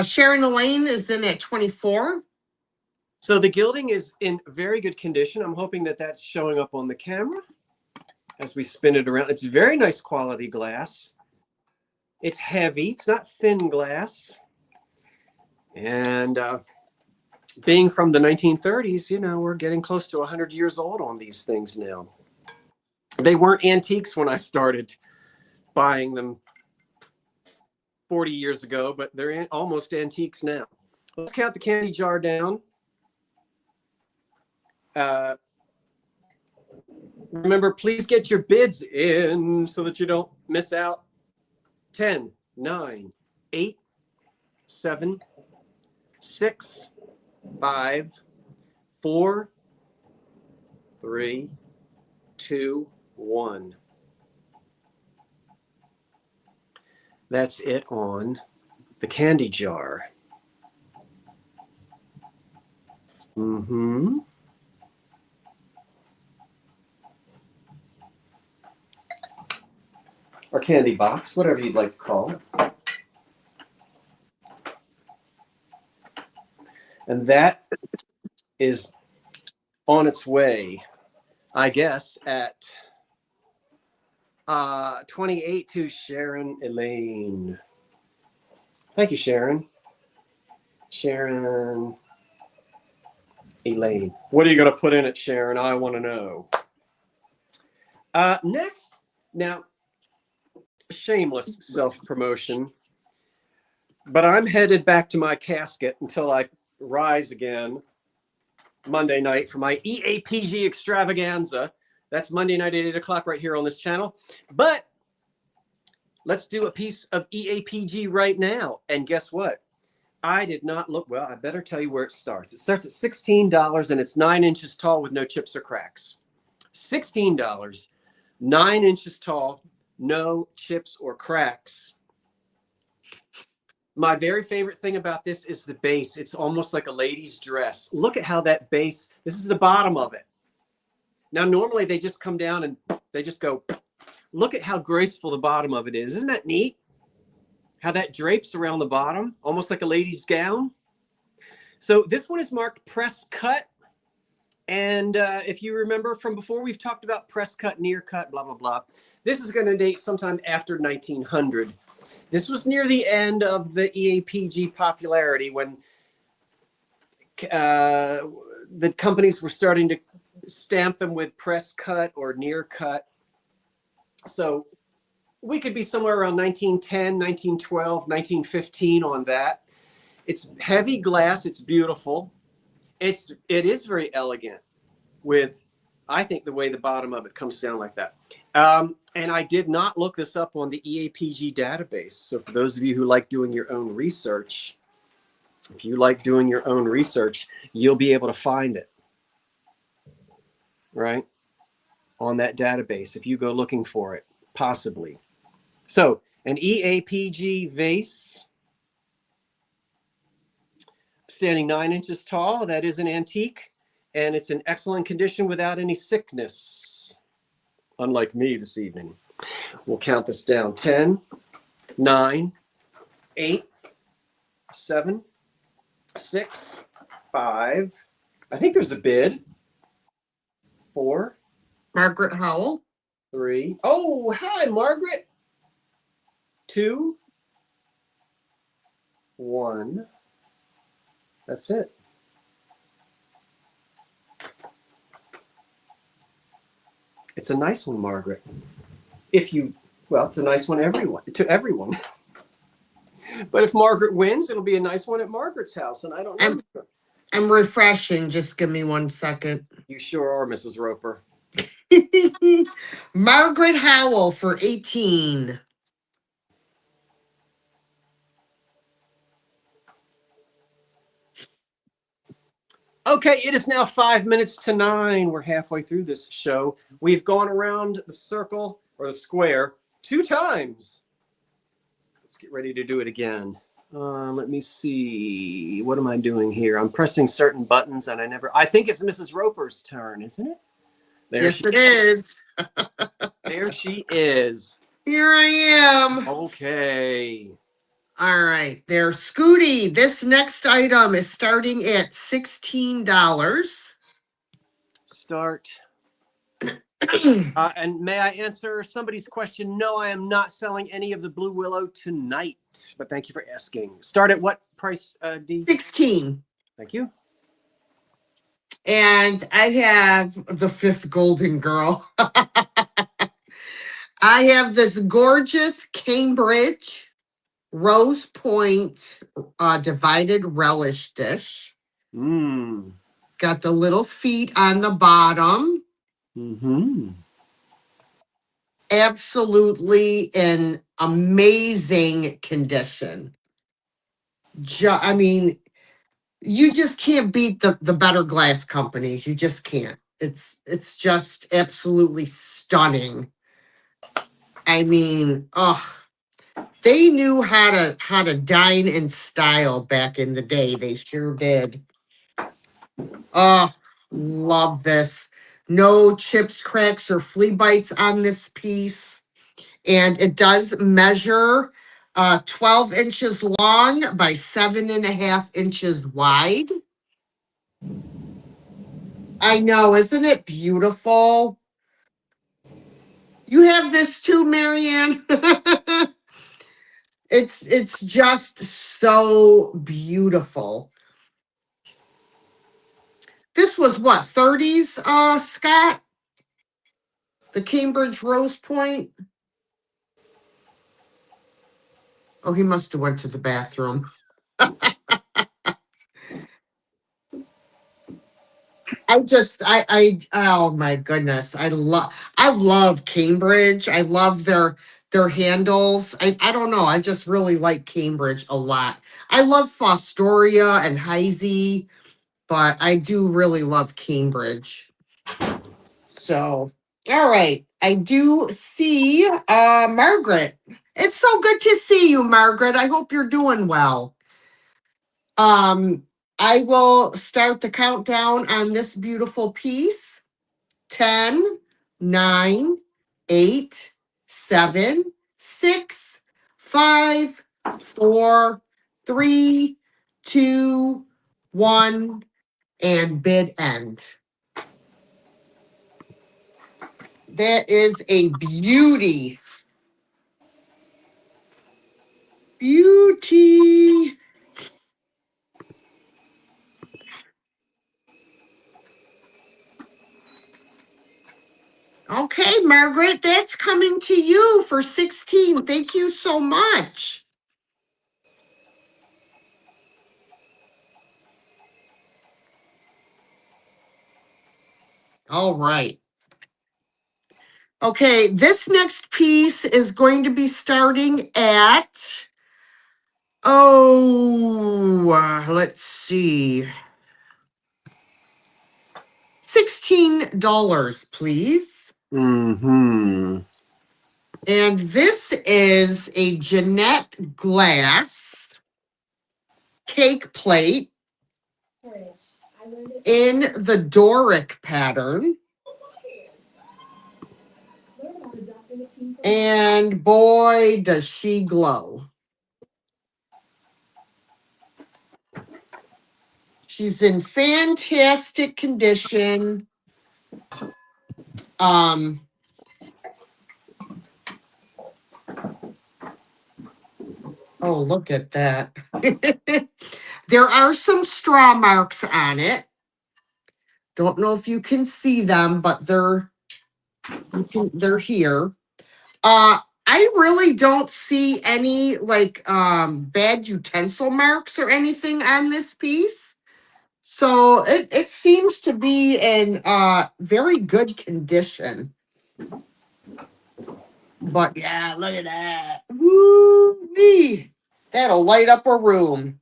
Sharon Elaine is in at 24. So the gilding is in very good condition. I'm hoping that that's showing up on the camera as we spin it around. It's very nice quality glass. It's heavy. It's not thin glass. And being from the 1930s, you know, we're getting close to 100 years old on these things now. They weren't antiques when I started buying them 40 years ago, but they're almost antiques now. Let's count the candy jar down. Remember, please get your bids in so that you don't miss out. 10, 9, 8, 7, 6, 5, 4, 3, 2, 1. That's it on the candy jar. Mm-hmm. Or candy box, whatever you'd like to call it. And that is on its way, I guess, at 28 to Sharon Elaine. Thank you, Sharon. Sharon Elaine. What are you going to put in it, Sharon? I want to know. Next, now, shameless self-promotion, but I'm headed back to my casket until I rise again Monday night for my EAPG extravaganza. That's Monday night at 8 o'clock right here on this channel. But let's do a piece of EAPG right now. And guess what? I did not look, well, I better tell you where it starts. It starts at $16 and it's 9 inches tall with no chips or cracks. $16, 9 inches tall, no chips or cracks. My very favorite thing about this is the base. It's almost like a lady's dress. Look at how that base, this is the bottom of it. Now, normally they just come down and they just go, look at how graceful the bottom of it is. Isn't that neat? How that drapes around the bottom, almost like a lady's gown. So this one is marked press cut. And if you remember from before, we've talked about press cut, near cut, blah, blah, blah. This is going to date sometime after 1900. This was near the end of the EAPG popularity when the companies were starting to stamp them with press cut or near cut. So we could be somewhere around 1910, 1912, 1915 on that. It's heavy glass. It's beautiful. It is very elegant with, I think, the way the bottom of it comes down like that. And I did not look this up on the EAPG database. So for those of you who like doing your own research, if you like doing your own research, you'll be able to find it, right, on that database if you go looking for it, possibly. So an EAPG vase, standing 9 inches tall. That is an antique, and it's in excellent condition without any sickness, unlike me this evening. We'll count this down. 10, 9, 8, 7, 6, 5. I think there's a bid. 4. Margaret Howell. 3. Oh, hi, Margaret. 2, 1. That's it. It's a nice one, Margaret. Well, it's a nice one to everyone. But if Margaret wins, it'll be a nice one at Margaret's house, and I don't know. I'm refreshing. Just give me 1 second. You sure are, Mrs. Roper. Margaret Howell for 18. Okay, it is now 5 minutes to 9. We're halfway through this show. We've gone around the circle or the square 2 times. Let's get ready to do it again. Let me see. What am I doing here? I'm pressing certain buttons and I think it's Mrs. Roper's turn, isn't it? Yes, it is. There she is. Here I am. Okay. All right, there, Scooty. This next item is starting at $16. Start. And may I answer somebody's question? No, I am not selling any of the Blue Willow tonight, but thank you for asking. Start at what price, D? 16. Thank you. And I have the fifth golden girl. I have this gorgeous Cambridge Rose Point divided relish dish. Mmm. Got the little feet on the bottom. Mm-hmm. Absolutely in amazing condition. I mean, you just can't beat the better glass companies. You just can't. It's just absolutely stunning. I mean, they knew how to dine in style back in the day. They sure did. Oh, love this. No chips, cracks, or flea bites on this piece. And it does measure 12 inches long by 7.5 inches wide. I know, isn't it beautiful? You have this too, Marianne. It's just so beautiful. This was what, 30s, Scott? The Cambridge Rose Point? Oh, he must have went to the bathroom. Oh my goodness. I love Cambridge. I love their handles. I don't know. I just really like Cambridge a lot. I love Fostoria and Heisey, but I do really love Cambridge. So, all right. I do see Margaret. It's so good to see you, Margaret. I hope you're doing well. I will start the countdown on this beautiful piece. 10, 9, 8, 7, 6, 5, 4, 3, 2, 1, and bid end. That is a beauty. Beauty. Okay, Margaret, that's coming to you for 16. Thank you so much. All right. Okay, this next piece is going to be starting at, let's see, $16, please. Mm-hmm. And this is a Jeanette glass cake plate in the Doric pattern. And boy, does she glow. She's in fantastic condition. Oh, look at that. There are some straw marks on it. Don't know if you can see them, but they're here. I really don't see any bad utensil marks or anything on this piece. So it seems to be in very good condition. But yeah, look at that. Woo-wee. That'll light up a room.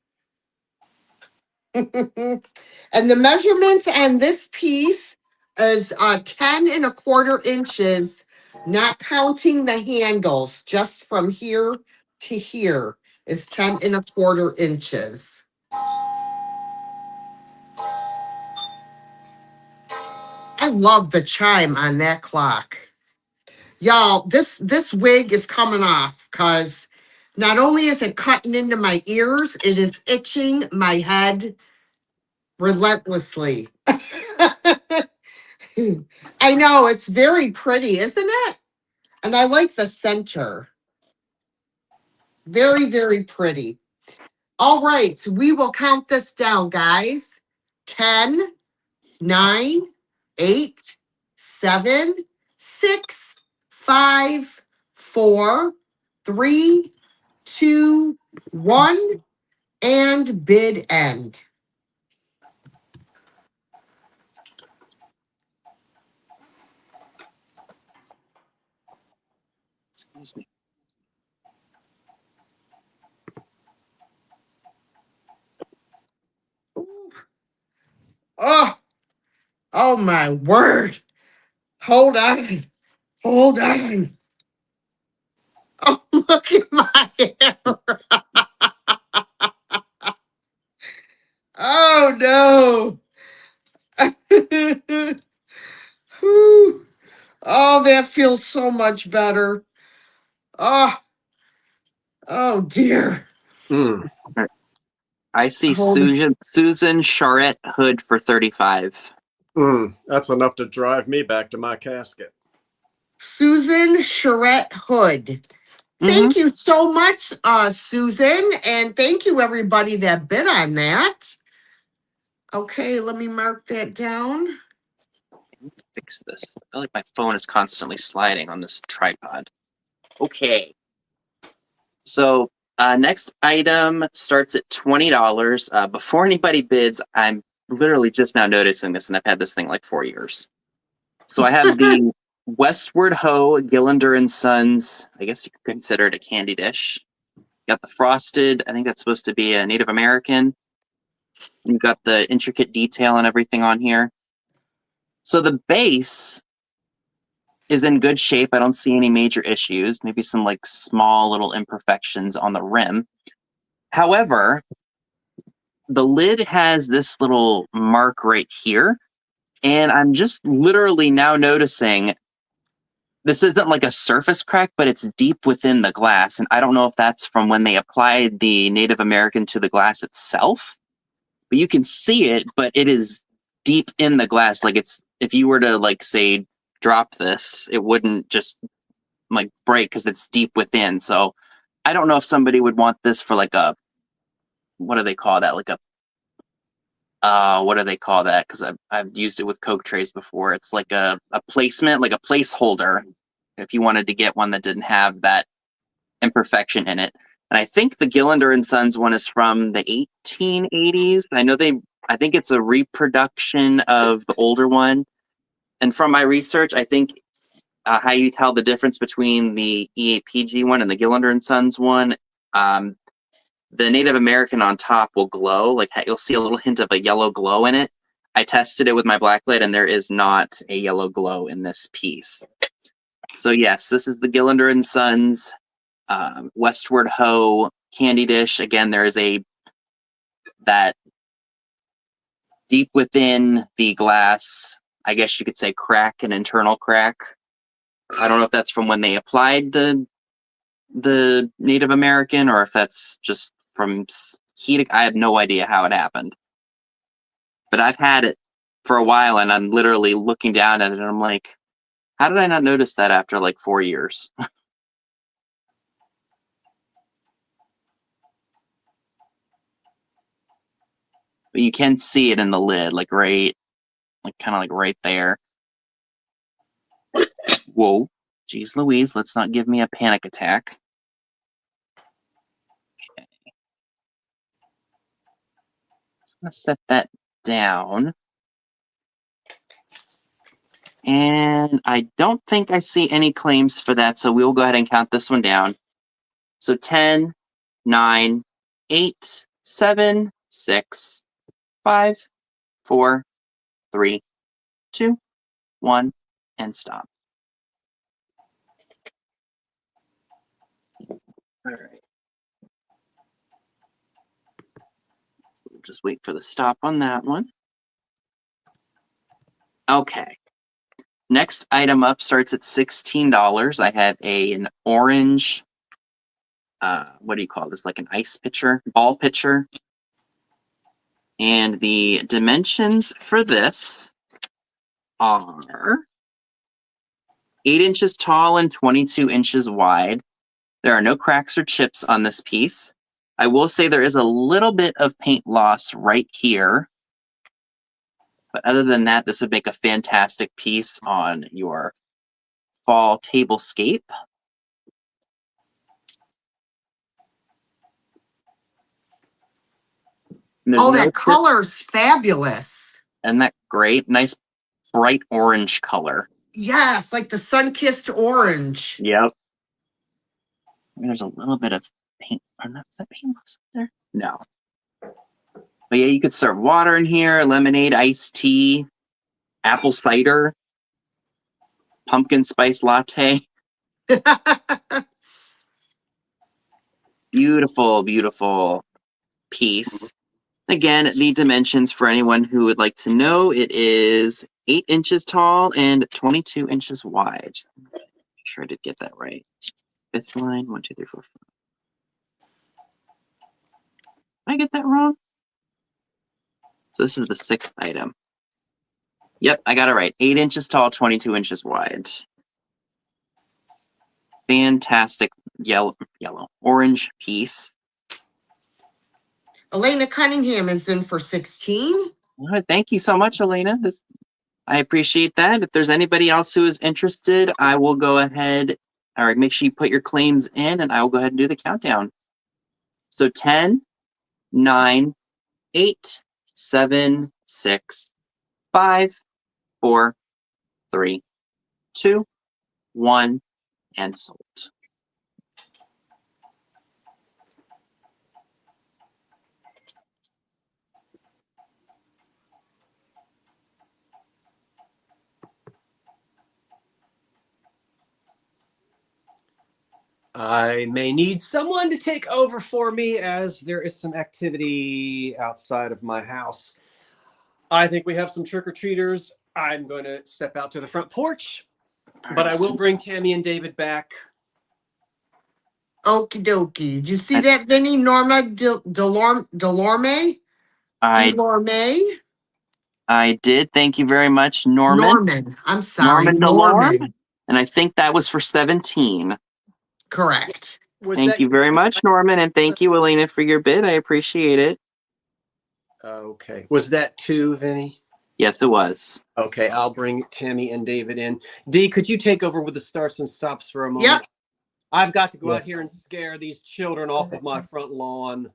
And the measurements on this piece is 10 1/4 inches, not counting the handles, just from here to here is 10 1/4 inches. I love the chime on that clock. Y'all, this wig is coming off because not only is it cutting into my ears, it is itching my head relentlessly. I know, it's very pretty, isn't it? And I like the center. Very, very pretty. All right, we will count this down, guys. 10, 9, 8, 7, 6, 5, 4, 3, 2, 1, and bid end. Excuse me. Ooh. Oh my word. Hold on. Hold on. Oh, look at my hair. Oh no. Whew. Oh, that feels so much better. Oh, oh dear. Hmm. I see Hold on. Susan Charette Hood for 35. That's enough to drive me back to my casket. Susan Charette Hood. Thank you so much, Susan, and thank you everybody that bid on that. Okay, let me mark that down. Fix this. I feel like my phone is constantly sliding on this tripod. Okay. So next item starts at $20. Before anybody bids, I'm literally just now noticing this, and I've had this thing like 4 years. So I have the Westward Ho Gillender and Sons. I guess you could consider it a candy dish. Got the frosted. I think that's supposed to be a Native American. You've got the intricate detail and everything on here. So the base is in good shape. I don't see any major issues. Maybe some like small little imperfections on the rim. However, the lid has this little mark right here. And I'm just literally now noticing this isn't like a surface crack, but it's deep within the glass. And I don't know if that's from when they applied the Native American to the glass itself. But you can see it, but it is deep in the glass. Like it's, if you were to like say drop this, it wouldn't just like break because it's deep within. So I don't know if somebody would want this for like a, what do they call that? Like a, what do they call that? Because I've used it with Coke trays before. It's like a placement, like a placeholder. If you wanted to get one that didn't have that imperfection in it. And I think the Gillender and Sons one is from the 1880s. I think it's a reproduction of the older one. And from my research, I think how you tell the difference between the EAPG one and the Gillender and Sons one, the Native American on top will glow. Like you'll see a little hint of a yellow glow in it. I tested it with my blacklight, and there is not a yellow glow in this piece. So yes, this is the Gillender and Sons Westward Ho candy dish. Again, there is that deep within the glass, I guess you could say crack, an internal crack. I don't know if that's from when they applied the Native American or if that's just from heat. I have no idea how it happened. But I've had it for a while, and I'm literally looking down at it, and I'm like, how did I not notice that after like 4 years? But you can see it in the lid, like right, like kind of like right there. Whoa, geez Louise, let's not give me a panic attack. Okay. So I'm gonna set that down. And I don't think I see any claims for that, so we'll go ahead and count this one down. So 10, 9, 8, 7, 6, 5, 4, 3, 2, 1, and stop. All right. So we'll just wait for the stop on that one. Okay. Next item up starts at $16. I have an orange, what do you call this? Like an ice pitcher, ball pitcher. And the dimensions for this are 8 inches tall and 22 inches wide. There are no cracks or chips on this piece. I will say there is a little bit of paint loss right here. But other than that, this would make a fantastic piece on your fall tablescape. And there's Oh, no that chip- color's fabulous. Isn't that great? Nice bright orange color. Yes, like the sun-kissed orange. Yep. There's a little bit of paint. Or not, is that paint loss there? No. But yeah, you could serve water in here, lemonade, iced tea, apple cider, pumpkin spice latte. Beautiful, beautiful piece. Again, the dimensions for anyone who would like to know, it is 8 inches tall and 22 inches wide. Make sure I did get that right. Fifth line, 1, 2, 3, 4, 5. Did I get that wrong? So this is the 6th item. Yep, I got it right. 8 inches tall, 22 inches wide. Fantastic orange piece. Elena Cunningham is in for 16. Well, thank you so much, Elena. I appreciate that. If there's anybody else who is interested, I will go ahead. All right, make sure you put your claims in, and I will go ahead and do the countdown. So 10, 9, 8, 7, 6, 5, 4, 3, 2, 1, and sold. I may need someone to take over for me as there is some activity outside of my house. I think we have some trick-or-treaters. I'm going to step out to the front porch, but I will bring Tammy and David back. Okie dokie. Did you see that, Vinny? Norma Delorme? I did. Thank you very much, Norman. Norman. I'm sorry. Norman DeLorme. And I think that was for 17. Correct. Thank you very much, Norman. And thank you, Elena, for your bid. I appreciate it. Okay. Was that 2, Vinny? Yes, it was. Okay, I'll bring Tammy and David in. Dee, could you take over with the starts and stops for a moment? Yep. I've got to go out here and scare these children off of my front lawn.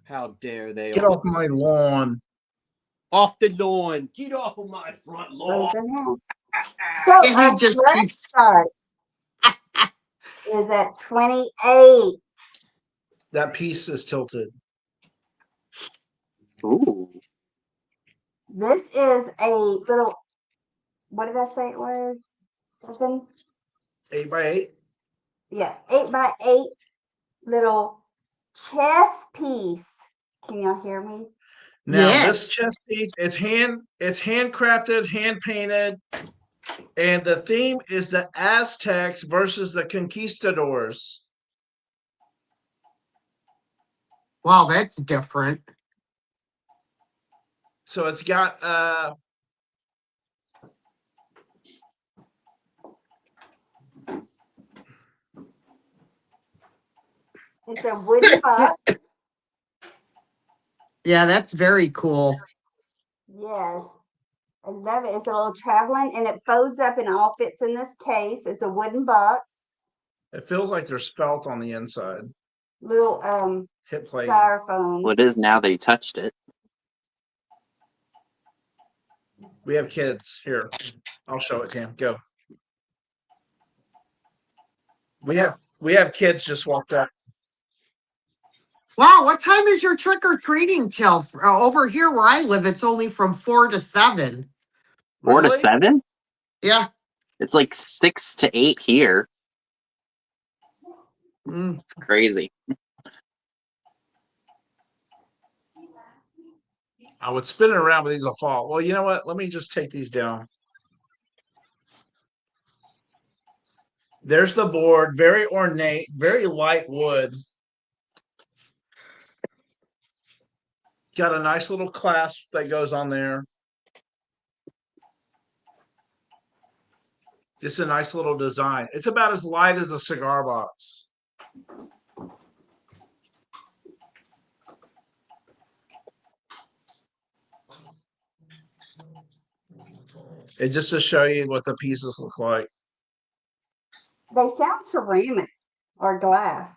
How dare they? Get off my lawn. Off the lawn. Get off of my front lawn. So And he just keeps. start is at 28. That piece is tilted. Ooh. This is a little, what did I say it was? 7? 8 by 8. Yeah, 8 by 8 little chess piece. Can y'all hear me? Now Yes. this chess piece, it's handcrafted, hand painted, and the theme is the Aztecs versus the conquistadors. Wow, that's different. So it's got It's a wooden box. Yeah, that's very cool. Yes. I love it. It's a little traveling and it folds up and all fits in this case. It's a wooden box. it feels like there's felt on the inside. Little Hit play. styrofoam. Well, it is now that you touched it. We have kids here. I'll show it to him. Go. We have kids just walked up. Wow, what time is your trick or treating till? Over here where I live, it's only from 4 to 7. 4 to Really? 7? Yeah. It's like 6 to 8 here. Mm. It's crazy. I would spin it around, but these will fall. Well, you know what? Let me just take these down. There's the board, very ornate, very light wood. Got a nice little clasp that goes on there. Just a nice little design. It's about as light as a cigar box. And just to show you what the pieces look like. They sound ceramic or glass.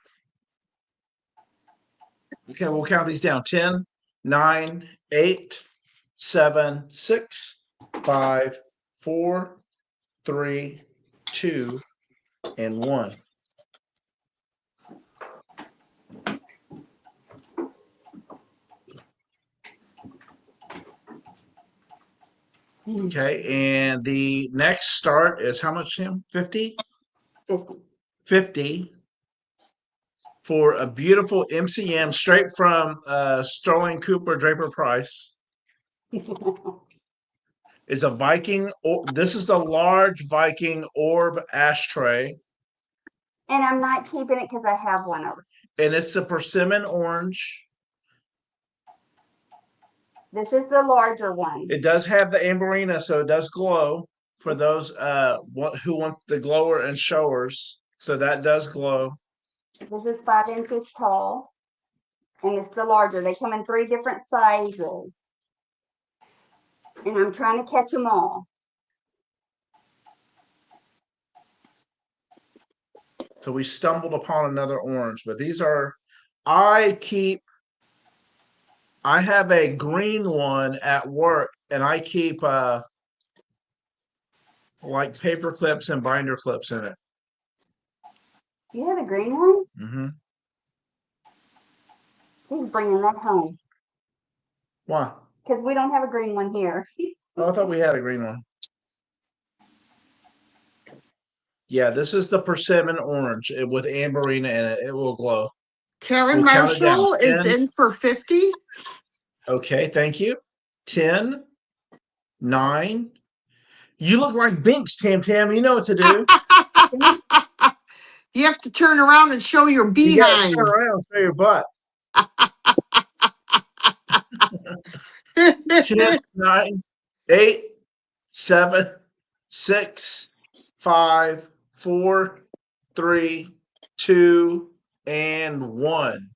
Okay, we'll count these down. 10, 9, 8, 7, 6, 5, 4, 3, 2, and 1. Okay, and the next start is how much, Tim? 50? 50. 50 for a beautiful MCM straight from Sterling Cooper Draper Price. Is a Viking. This is the large Viking orb ashtray, And I'm not keeping it because I have one over. and it's a persimmon orange. This is the larger one. It does have the amberina, so it does glow for those who want the glower and showers. So that does glow. This is 5 inches tall, and it's the larger. They come in 3 different sizes, and I'm trying to catch them all. So we stumbled upon another orange, but these are. I have a green one at work, and I keep like paper clips and binder clips in it. You have a green one? Mm-hmm. He's bringing that home Why? because we don't have a green one here. Oh, I thought we had a green one. Yeah, this is the persimmon orange with amberina in it. It will glow. Karen We'll count it down. Marshall is 10. in for 50. Okay, thank you. 10, 9. You look like Binks, Tam Tam. You know what to do. You have to turn around and show your You gotta behind. turn around and show your butt. 10, 9, 8, 7, 6, 5, 4, 3, 2, and 1.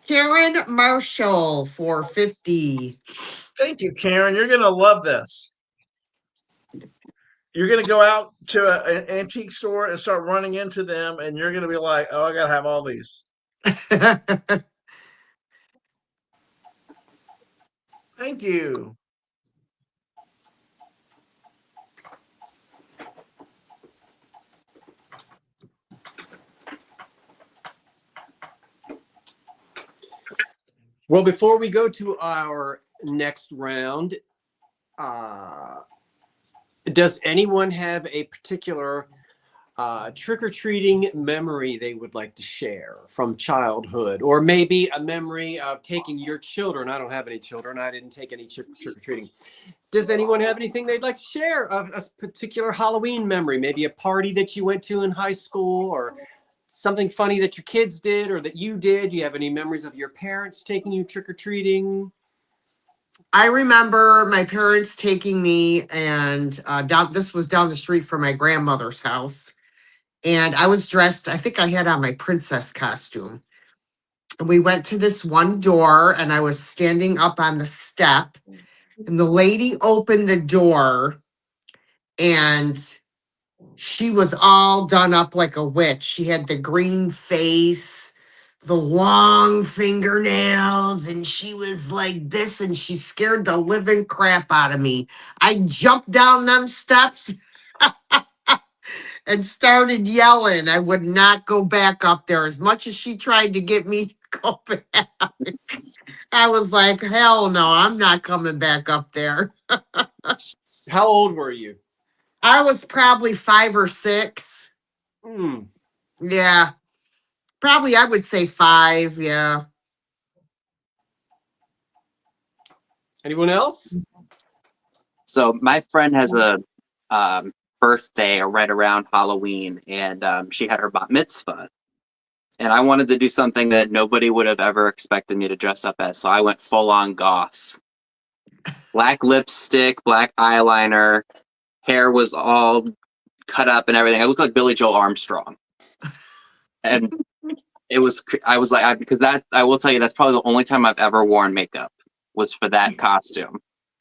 Karen Marshall for 50. Thank you, Karen. You're gonna love this. You're gonna go out to an antique store and start running into them, and you're gonna be like, "Oh, I gotta have all these." Thank you. Well, before we go to our next round, does anyone have a particular trick-or-treating memory they would like to share from childhood, or maybe a memory of taking your children? I don't have any children. I didn't take any trick-or-treating. Does anyone have anything they'd like to share of a particular Halloween memory? Maybe a party that you went to in high school, or something funny that your kids did or that you did? Do you have any memories of your parents taking you trick-or-treating? I remember my parents taking me and this was down the street from my grandmother's house. And I was dressed, I think I had on my princess costume. And we went to this one door and I was standing up on the step. And the lady opened the door and she was all done up like a witch. She had the green face, the long fingernails, and she was like this, and she scared the living crap out of me. I jumped down them steps and started yelling. I would not go back up there as much as she tried to get me to go back. I was like, hell no, I'm not coming back up there. How old were you? I was probably 5 or 6. Hmm. Yeah. Probably I would say 5, yeah. Anyone else? So my friend has a birthday right around Halloween, and she had her bat mitzvah. And I wanted to do something that nobody would have ever expected me to dress up as, so I went full on goth. Black lipstick, black eyeliner, hair was all cut up and everything. I looked like Billy Joel Armstrong. And I was like, because that, I will tell you, that's probably the only time I've ever worn makeup was for that costume.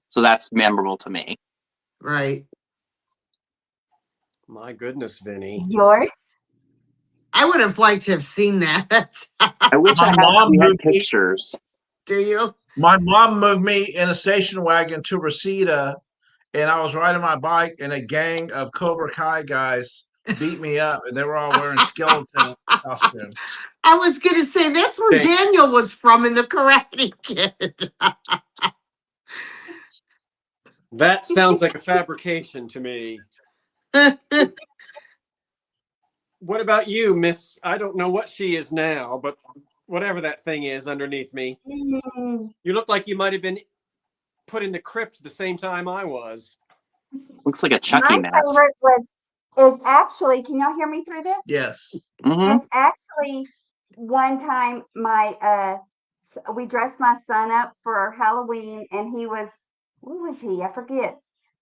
So that's memorable to me. Right. My goodness, Vinny. Yours? I would have liked to have seen that. I wish My I had, mom we had moved me- pictures. Do you? My mom moved me in a station wagon to Reseda, and I was riding my bike, and a gang of Cobra Kai guys beat me up, and they were all wearing skeleton costumes. I was going to say, that's where Okay. Daniel was from in The Karate Kid. That sounds like a fabrication to me. What about you, Miss? I don't know what she is now, but whatever that thing is underneath me. Mm, You look like you might have been put in the crypt the same time I was. Looks like a Chucky my mask. favorite is actually, can y'all hear me through this? Yes. Hmm. It's actually one time we dressed my son up for Halloween, and he was, what was he? I forget.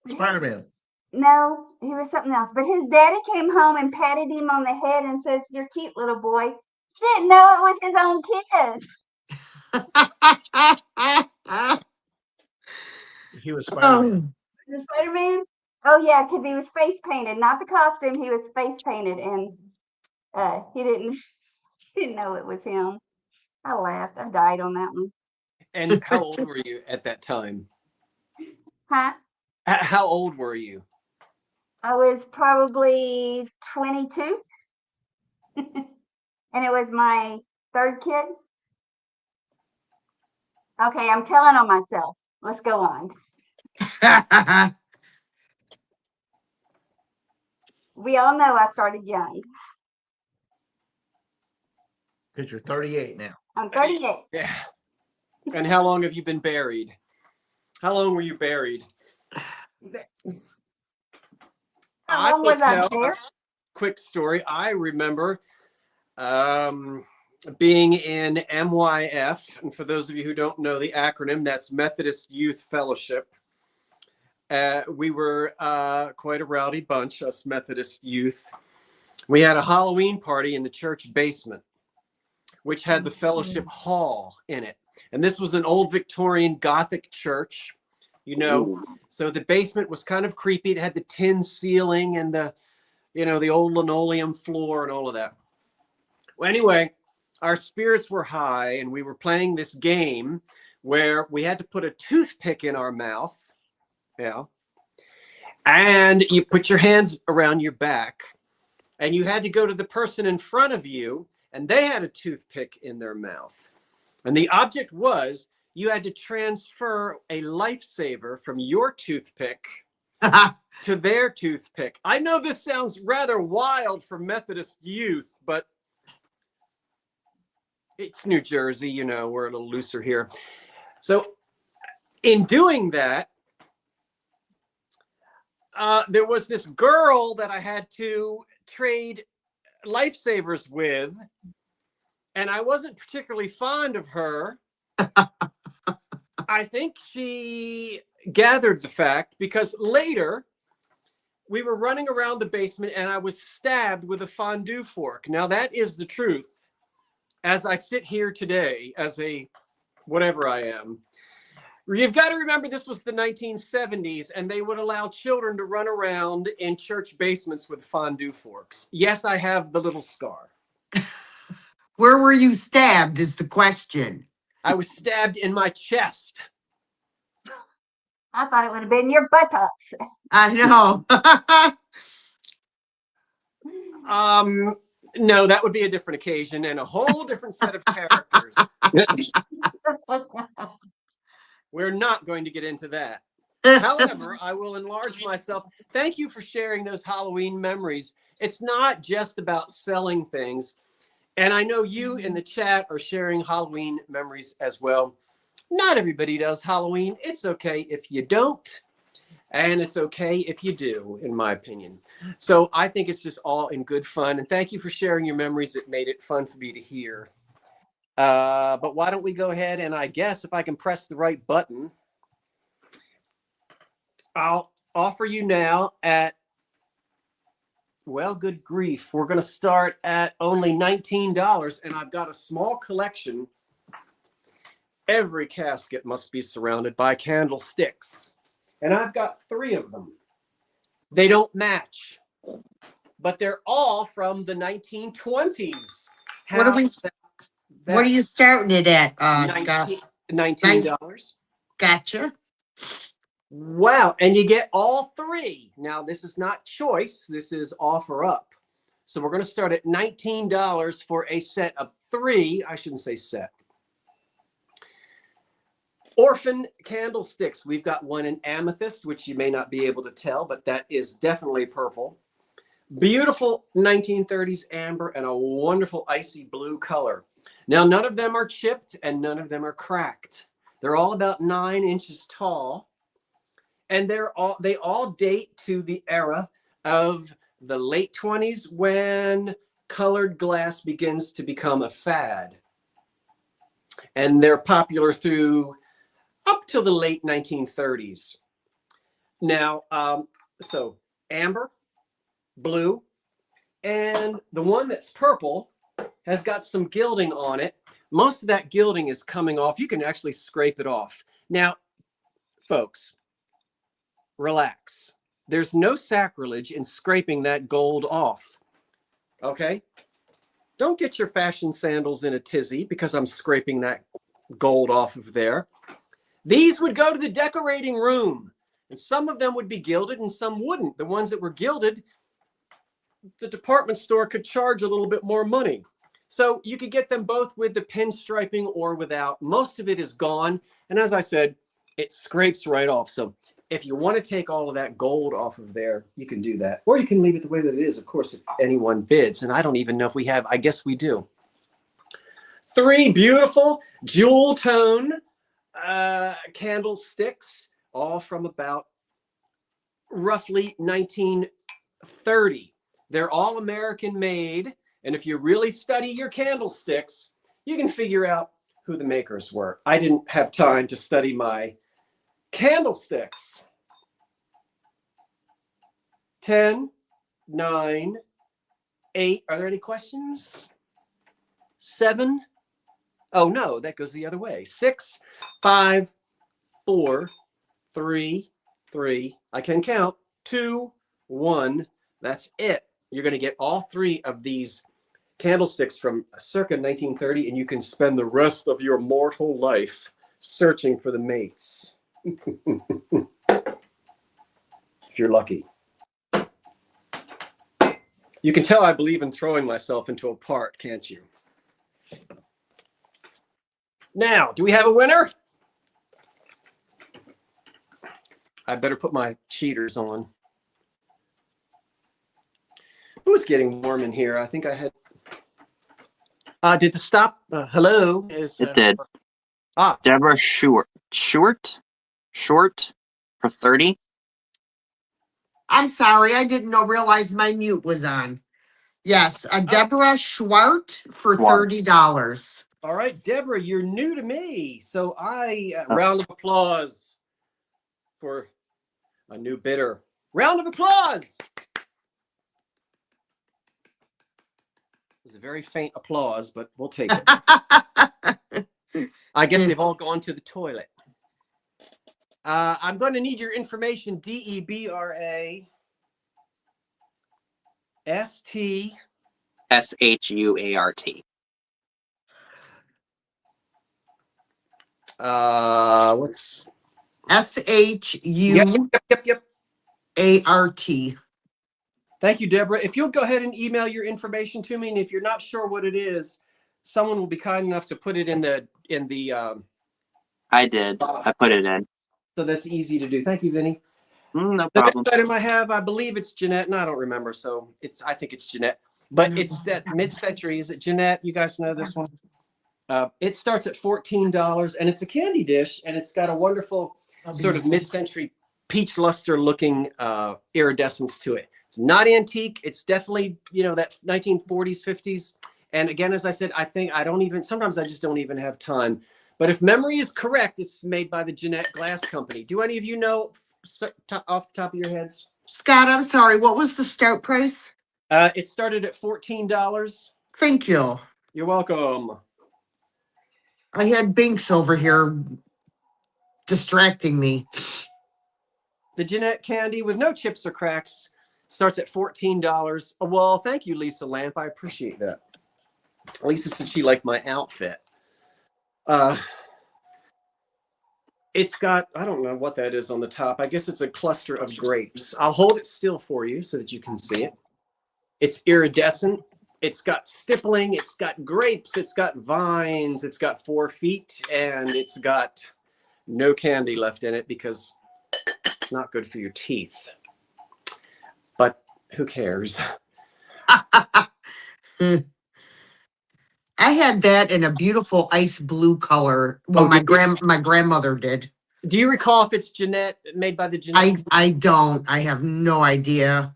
Spider-Man. No, he was something else. But his daddy came home and patted him on the head and says, "You're cute, little boy." He didn't know it was his own kid. He was Spider-Man. The Spider-Man? Oh yeah, because he was face painted, not the costume. He was face painted, and he didn't he didn't know it was him. I laughed. I died on that one. And how old were you at that time? Huh? How old were you? I was probably 22. And it was my 3rd kid. Okay, I'm telling on myself. Let's go on. We all know I started young. Because you're 38 now. I'm 38. Yeah. And how long have you been buried? How long were you buried? How long will was I tell there? a quick story. I remember being in MYF, and for those of you who don't know the acronym, that's Methodist Youth Fellowship. We were quite a rowdy bunch, us Methodist youth. We had a Halloween party in the church basement, which had the fellowship hall in it. And this was an old Victorian Gothic church, you know. Ooh. So the basement was kind of creepy. It had the tin ceiling and the, you know, the old linoleum floor and all of that. Well, anyway, our spirits were high, and we were playing this game where we had to put a toothpick in our mouth. Yeah. And you put your hands around your back, and you had to go to the person in front of you, and they had a toothpick in their mouth. And the object was you had to transfer a lifesaver from your toothpick to their toothpick. I know this sounds rather wild for Methodist youth, but it's New Jersey, you know, we're a little looser here. So in doing that, there was this girl that I had to trade lifesavers with, and I wasn't particularly fond of her. I think she gathered the fact, because later we were running around the basement and I was stabbed with a fondue fork. Now that is the truth. As I sit here today as a whatever I am, you've got to remember this was the 1970s, and they would allow children to run around in church basements with fondue forks. Yes, I have the little scar. Where were you stabbed is the question. I was stabbed in my chest. I thought it would have been your buttocks. I know. No, that would be a different occasion and a whole different set of characters. We're not going to get into that. However, I will enlarge myself. Thank you for sharing those Halloween memories. It's not just about selling things. And I know you in the chat are sharing Halloween memories as well. Not everybody does Halloween. It's okay if you don't. And it's okay if you do, in my opinion. So I think it's just all in good fun. And thank you for sharing your memories. It made it fun for me to hear. But why don't we go ahead and I guess if I can press the right button, I'll offer you now at, well, good grief. We're going to start at only $19. And I've got a small collection. Every casket must be surrounded by candlesticks. And I've got 3 of them. They don't match, but they're all from the 1920s. What are you starting it at, Scott? $19. Gotcha. Wow. And you get all 3. Now, this is not choice. This is offer up. So we're going to start at $19 for a set of 3. I shouldn't say set. Orphan candlesticks. We've got one in amethyst, which you may not be able to tell, but that is definitely purple. Beautiful 1930s amber and a wonderful icy blue color. Now, none of them are chipped and none of them are cracked. They're all about 9 inches tall. And they all date to the era of the late 20s when colored glass begins to become a fad. And they're popular through up till the late 1930s. Now, so amber, blue, and the one that's purple has got some gilding on it. Most of that gilding is coming off. You can actually scrape it off. Now, folks, relax. There's no sacrilege in scraping that gold off. Okay? Don't get your fashion sandals in a tizzy because I'm scraping that gold off of there. These would go to the decorating room, and some of them would be gilded and some wouldn't. The ones that were gilded, the department store could charge a little bit more money. So you could get them both with the pinstriping or without. Most of it is gone. And as I said, it scrapes right off. So if you want to take all of that gold off of there, you can do that. Or you can leave it the way that it is, of course, if anyone bids. And I don't even know if we have. I guess we do. 3 beautiful jewel tone candlesticks, all from about roughly 1930. They're all American made. And if you really study your candlesticks, you can figure out who the makers were. I didn't have time to study my candlesticks. 10, 9, 8. Are there any questions? 7. Oh, no, that goes the other way. 6, 5, 4, 3, 3. I can count. 2, 1. That's it. You're going to get all 3 of these candlesticks from circa 1930, and you can spend the rest of your mortal life searching for the mates. If you're lucky. You can tell I believe in throwing myself into a part, can't you? Now, do we have a winner? I better put my cheaters on. Ooh, it's getting warm in here. I think I had... did the stop? Hello? It did. Ah, Deborah Short for 30. I'm sorry, I didn't realize my mute was on. Yes, Deborah Schwart for $30. all right, Deborah, you're new to me. So round of applause for a new bidder. Round of applause. It was a very faint applause, but we'll take it. I guess they've all gone to the toilet. I'm going to need your information. DEBRA ST SHUART. What's SHUART. yep. Thank you, Deborah. If you'll go ahead and email your information to me, and if you're not sure what it is, someone will be kind enough to put it in the I did. I put it in. so that's easy to do. Thank you, Vinny. No The problem. next item I have, I believe it's Jeanette, and I don't remember, so I think it's Jeanette. But it's that mid-century. Is it Jeanette? You guys know this one? It starts at $14, and it's a candy dish, and it's got a wonderful sort of mid-century peach luster looking iridescence to it. It's not antique. It's definitely, that 1940s, 50s. And again, as I said, sometimes I just don't even have time. But if memory is correct, it's made by the Jeanette Glass Company. Do any of you know off the top of your heads? Scott, I'm sorry. What was the start price? It started at $14. Thank you. You're welcome. I had Binks over here distracting me. The Jeanette candy with no chips or cracks starts at $14. Well, thank you, Lisa Lamp. I appreciate that. Lisa said she liked my outfit. It's got, I don't know what that is on the top. I guess it's a cluster of grapes. I'll hold it still for you so that you can see it. It's iridescent. It's got stippling. It's got grapes. It's got vines. It's got 4 feet. And it's got no candy left in it because it's not good for your teeth. But who cares? I had that in a beautiful ice blue color. Well, my grandmother did. Do you recall if it's Jeanette, made by the Jeanette? I don't. I have no idea.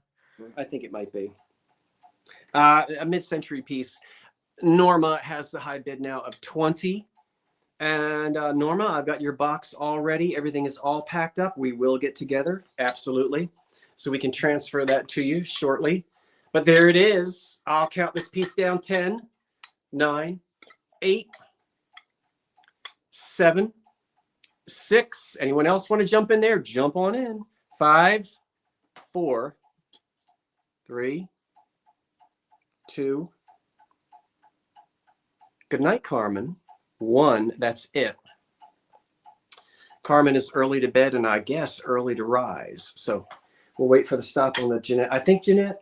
I think it might be. A mid-century piece. Norma has the high bid now of 20. And Norma, I've got your box all ready. Everything is all packed up. We will get together. Absolutely. So we can transfer that to you shortly. But there it is. I'll count this piece down. 10, 9, 8, 7, 6. Anyone else want to jump in there? Jump on in. 5, 4, 3, 2. Good night, Carmen. 1. That's it. Carmen is early to bed and I guess early to rise. So we'll wait for the stop on the Jeanette. I think Jeanette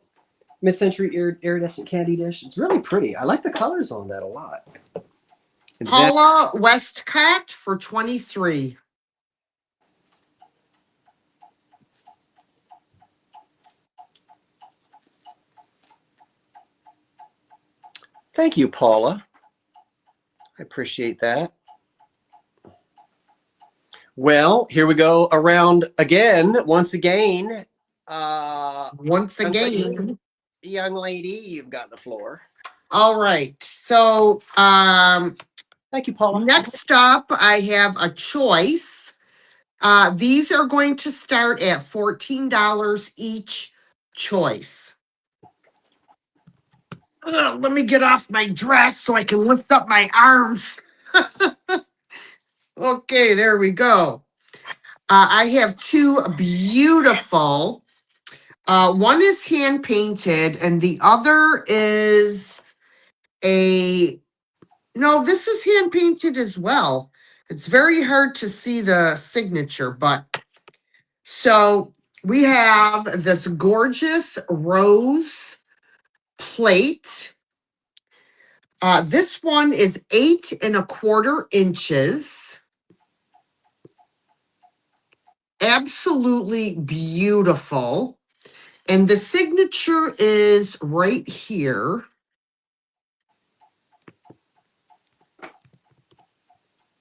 mid-century iridescent candy dish. It's really pretty. I like the colors on that a lot. And Paula Westcott for 23. Thank you, Paula. I appreciate that. Well, here we go around again. Once again. Young lady, you've got the floor. All right. So, thank you, Paula. Next up, I have a choice. These are going to start at $14 each choice. Let me get off my dress so I can lift up my arms. Okay, there we go. I have 2 beautiful. One is hand painted and the other is no, this is hand painted as well. It's very hard to see the signature, but so we have this gorgeous rose plate. This one is 8 1/4 inches. Absolutely beautiful. And the signature is right here.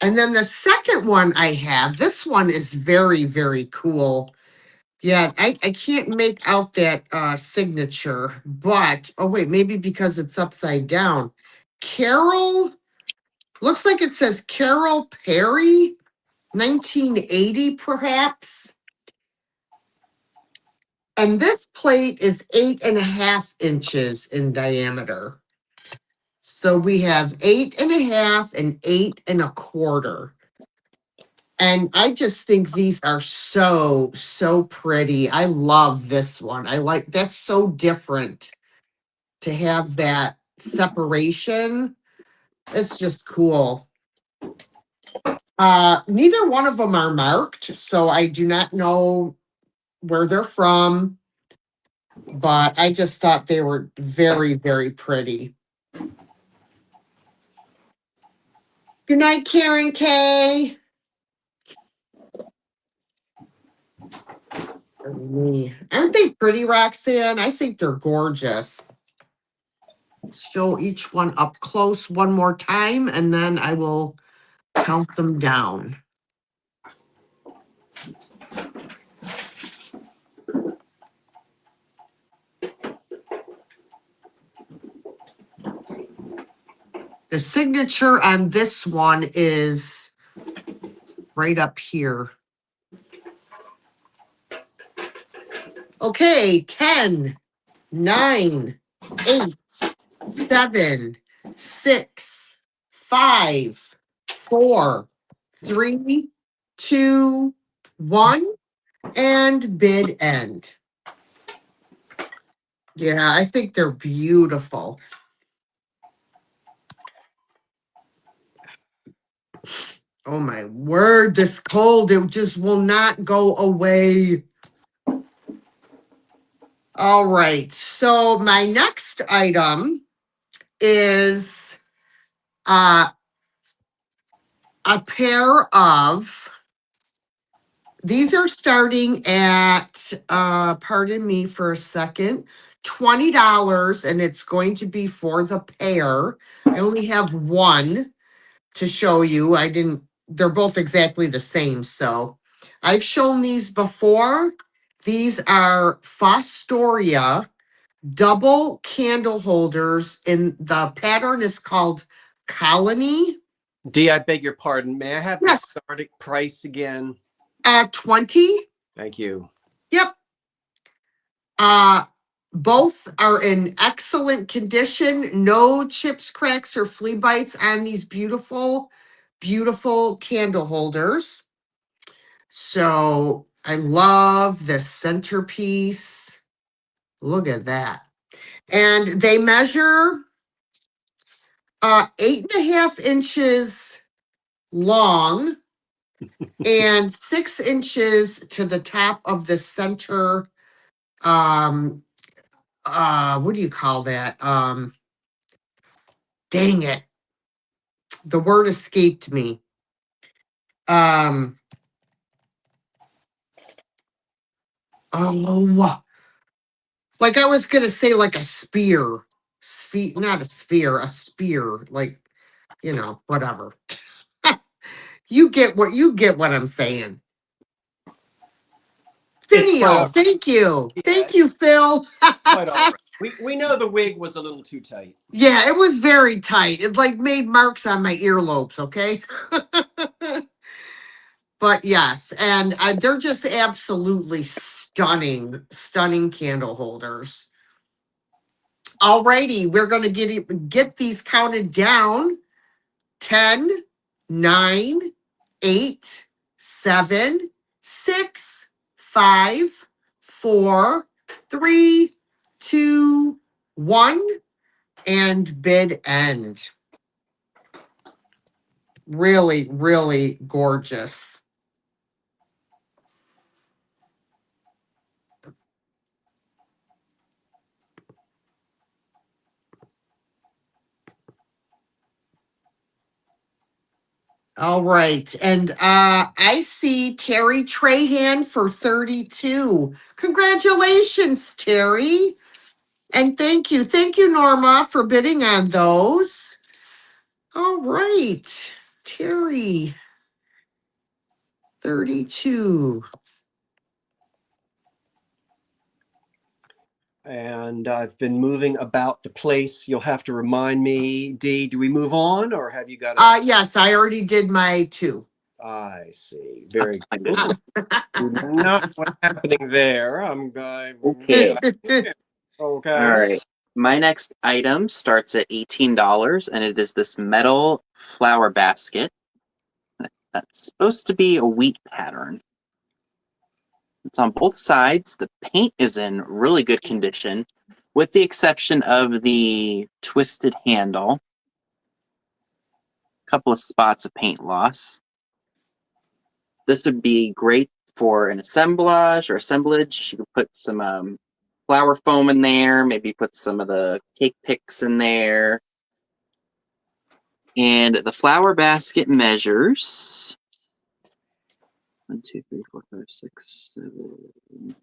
And then the second one I have, this one is very, very cool. Yeah, I can't make out that signature, but, oh wait, maybe because it's upside down. Carol, looks like it says Carol Perry, 1980 perhaps. And this plate is 8 1/2 inches in diameter. So we have 8 1/2 and 8 1/4. And I just think these are so, so pretty. I love this one. I like, that's so different to have that separation. It's just cool. Neither one of them are marked, so I do not know where they're from, but I just thought they were very, very pretty. Good night, Karen K. Aren't they pretty, Roxanne? I think they're gorgeous. Show each one up close one more time, and then I will count them down. The signature on this one is right up here. Okay, 10, 9, 8, 7, 6, 5, 4, 3, 2, 1, and bid end. Yeah, I think they're beautiful. Oh my word, this cold, it just will not go away. All right, so my next item is a pair of, these are starting at, pardon me for a second, $20, and it's going to be for the pair. I only have one to show you. They're both exactly the same, so I've shown these before. These are Fostoria double candle holders, and the pattern is called Colony. Dee, I beg your pardon. May I have the Yes. starting price again? 20. Thank you. Yep. Both are in excellent condition. No chips, cracks, or flea bites on these beautiful, beautiful candle holders. So I love the centerpiece. Look at that. And they measure 8.5 inches long and 6 inches to the top of the center. What do you call that? Dang it. The word escaped me. Oh, like I was gonna say like a spear. Not a sphere, a spear. Like, whatever. You get what I'm saying. It's quite Video, all right. thank you. Yeah, Thank you, Phil. Quite all right. We know the wig was a little too tight. Yeah, it was very tight. It like made marks on my earlobes, okay? But yes, and they're just absolutely stunning, stunning candle holders. Alrighty, we're going to get these counted down. 10, 9, 8, 7, 6, 5, 4, 3, 2, 1, and bid end. Really, really gorgeous. All right. And I see Terry Trahan for 32. Congratulations, Terry. And thank you. Thank you, Norma, for bidding on those. All right. Terry, 32. And I've been moving about the place. You'll have to remind me. Dee, do we move on or have you got it? Yes, I already did my 2. I see. Very I good. did. Do not know what's happening there. I'm going. Okay. Okay. All right. My next item starts at $18, and it is this metal flower basket. That's supposed to be a wheat pattern. It's on both sides. The paint is in really good condition, with the exception of the twisted handle. couple of spots of paint loss. This would be great for an assemblage or assemblage. You could put some flour foam in there, maybe put some of the cake picks in there. And the flower basket measures 1, 2, 3, 4, 5, 6, 7.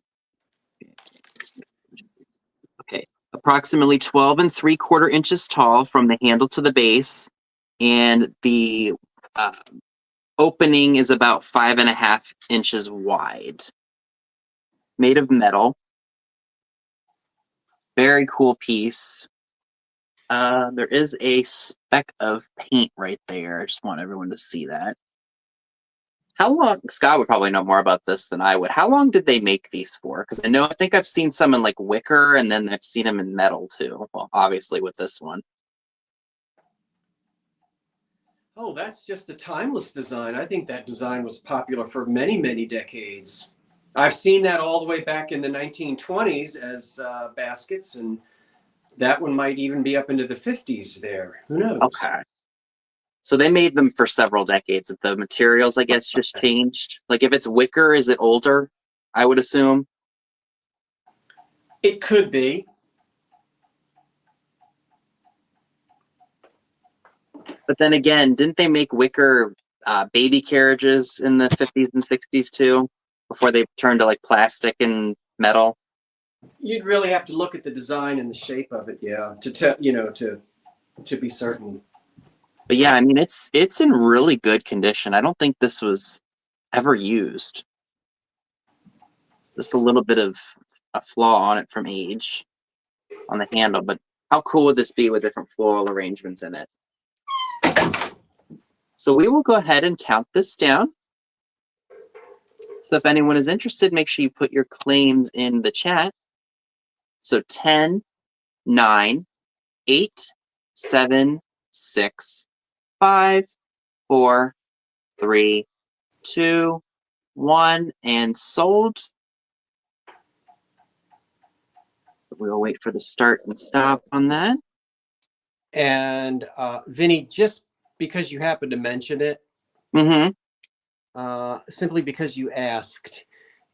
Okay, approximately 12 3/4 inches tall from the handle to the base, and the opening is about 5.5 inches wide. Made of metal. Very cool piece. There is a speck of paint right there. I just want everyone to see that. How long, Scott would probably know more about this than I would. How long did they make these for? Because I think I've seen some in like wicker, and then I've seen them in metal too. Well, obviously with this one. Oh, that's just a timeless design. I think that design was popular for many, many decades. I've seen that all the way back in the 1920s as baskets, and that one might even be up into the 50s there. Who knows? Okay. So they made them for several decades. The materials, I guess, just changed. Like if it's wicker, is it older? I would assume. It could be. But then again, didn't they make wicker baby carriages in the 50s and 60s too, before they turned to like plastic and metal? You'd really have to look at the design and the shape of it, yeah, to be certain. But yeah, I mean, it's in really good condition. I don't think this was ever used. Just a little bit of a flaw on it from age on the handle, but how cool would this be with different floral arrangements in it? So we will go ahead and count this down. So if anyone is interested, make sure you put your claims in the chat. So 10, 9, 8, 7, 6, 5, 4, 3, 2, 1, and sold. We'll wait for the start and stop on that. And Vinny, just because you happened to mention it, simply because you asked,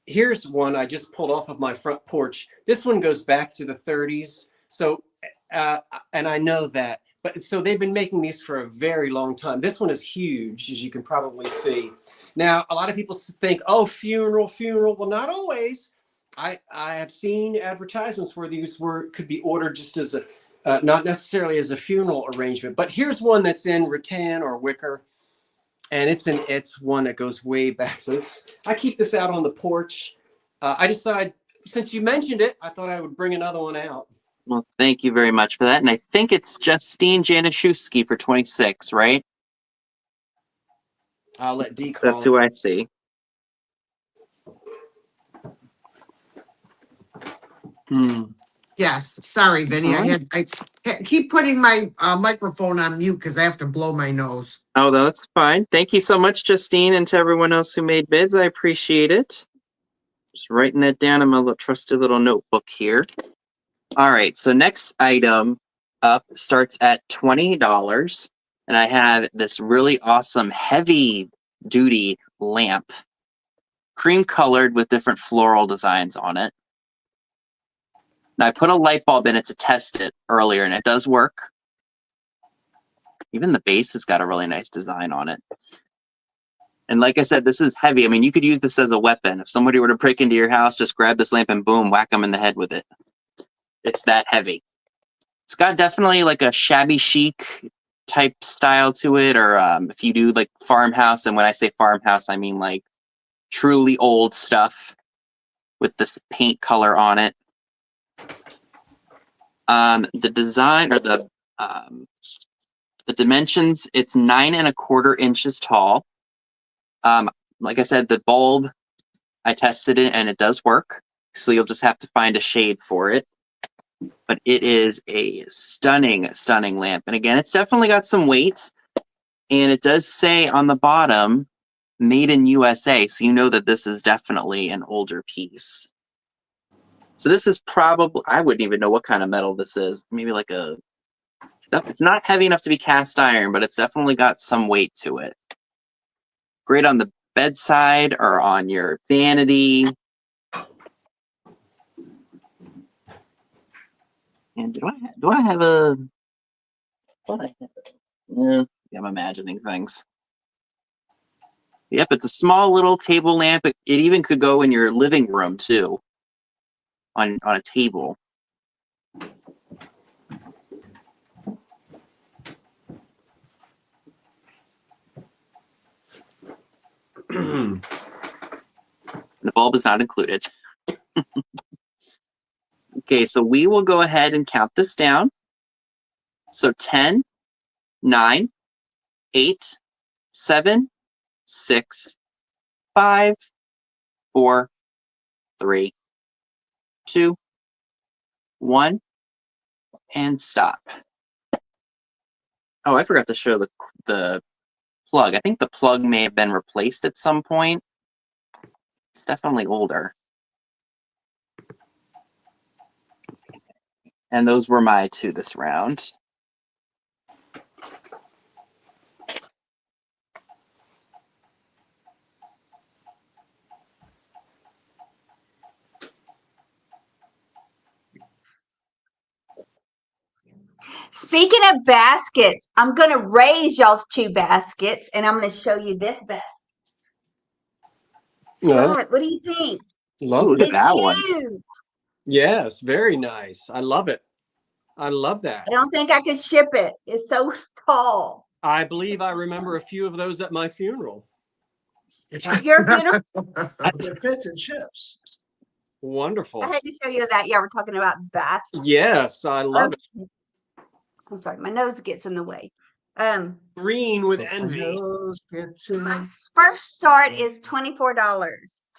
here's one I just pulled off of my front porch. This one goes back to the 30s. So, and I know that, but so they've been making these for a very long time. This one is huge, as you can probably see. Now, a lot of people think, oh, funeral. Well, not always. I have seen advertisements where these could be ordered just as a, not necessarily as a funeral arrangement, but here's one that's in rattan or wicker, and it's one that goes way back. So I keep this out on the porch. I just thought, since you mentioned it, I thought I would bring another one out. Well, thank you very much for that. And I think it's Justine Januszewski for 26, right? I'll let D call. That's who I see. Yes, sorry, Vinny. I keep putting my microphone on mute because I have to blow my nose. Oh, that's fine. Thank you so much, Justine, and to everyone else who made bids. I appreciate it. Just writing that down in my trusty little notebook here. All right, so next item up starts at $20, and I have this really awesome heavy-duty lamp, cream-colored with different floral designs on it. Now, I put a light bulb in it to test it earlier, and it does work. Even the base has got a really nice design on it. And like I said, this is heavy. I mean, you could use this as a weapon. If somebody were to break into your house, just grab this lamp and boom, whack them in the head with it. It's that heavy. It's got definitely like a shabby chic type style to it, or if you do like farmhouse, and when I say farmhouse, I mean like truly old stuff with this paint color on it. The design or the dimensions, it's 9 1/4 inches tall. Like I said, the bulb, I tested it and it does work. So you'll just have to find a shade for it. But it is a stunning, stunning lamp. And again, it's definitely got some weight. And it does say on the bottom, made in USA. So you know that this is definitely an older piece. So this is probably, I wouldn't even know what kind of metal this is. Maybe like a It's not heavy enough to be cast iron, but it's definitely got some weight to it. Great on the bedside or on your vanity. And do I have a? Yeah, I'm imagining things. Yep, it's a small little table lamp. It even could go in your living room too, on a table. The bulb is not included. Okay, so we will go ahead and count this down. So 10, 9, 8, 7, 6, 5, 4, 3, 2, 1, and stop. Oh, I forgot to show the plug. I think the plug may have been replaced at some point. It's definitely older. And those were my 2 this round. Speaking of baskets, I'm going to raise y'all's 2 baskets and I'm going to show you this basket. Yeah. Scott, what do you think? Love Ooh, look it. at that one. Huge. Yes, very nice. I love it. I love that. I don't think I could ship it. It's so tall. I believe I remember a few of those at my funeral. Your funeral? It fits and ships. Wonderful. I had to show you that. Yeah, we're talking about baskets. Yes, I love it. I'm sorry, my nose gets in the way. Green with envy. Nose gets in My my- first start is $24.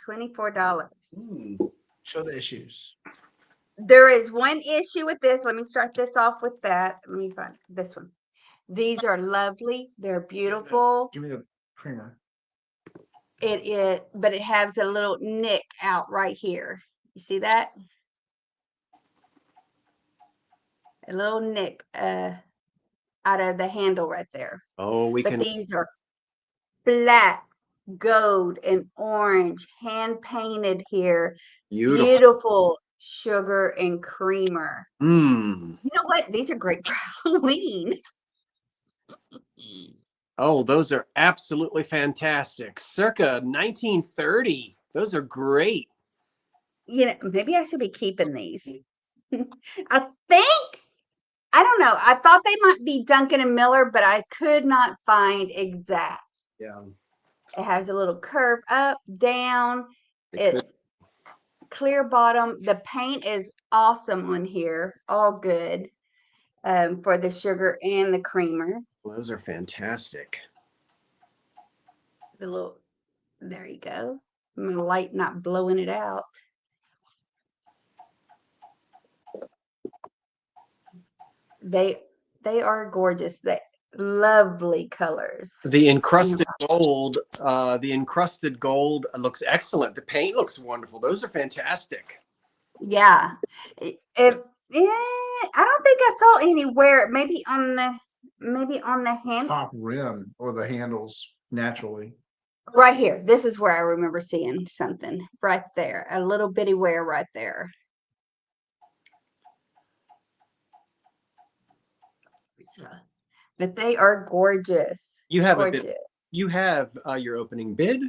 $24. Show the issues. There is one issue with this. Let me start this off with that. Let me find this one. These are lovely. They're beautiful. Give me the creamer. But it has a little nick out right here. You see that? A little nick out of the handle right there. Oh, we But can. these are black, gold, and orange, hand painted here. Beautiful. Beautiful sugar and creamer. Mm. You know what? These are great for Halloween. Oh, those are absolutely fantastic. Circa 1930. Those are great. You know, maybe I should be keeping these. I think, I don't know. I thought they might be Duncan and Miller, but I could not find exact. Yeah. It has a little curve up, down. It could- It's clear bottom. The paint is awesome on here. All good for the sugar and the creamer. Those are fantastic. The little, there you go. My light not blowing it out. They are gorgeous. They lovely colors. The encrusted gold, looks excellent. The paint looks wonderful. Those are fantastic. Yeah. I don't think I saw anywhere. Maybe on the hand Top rim or the handles naturally. right here. This is where I remember seeing something right there. A little bitty wear right there. So, but they are gorgeous. You have a gorgeous. bit. You have your opening bid.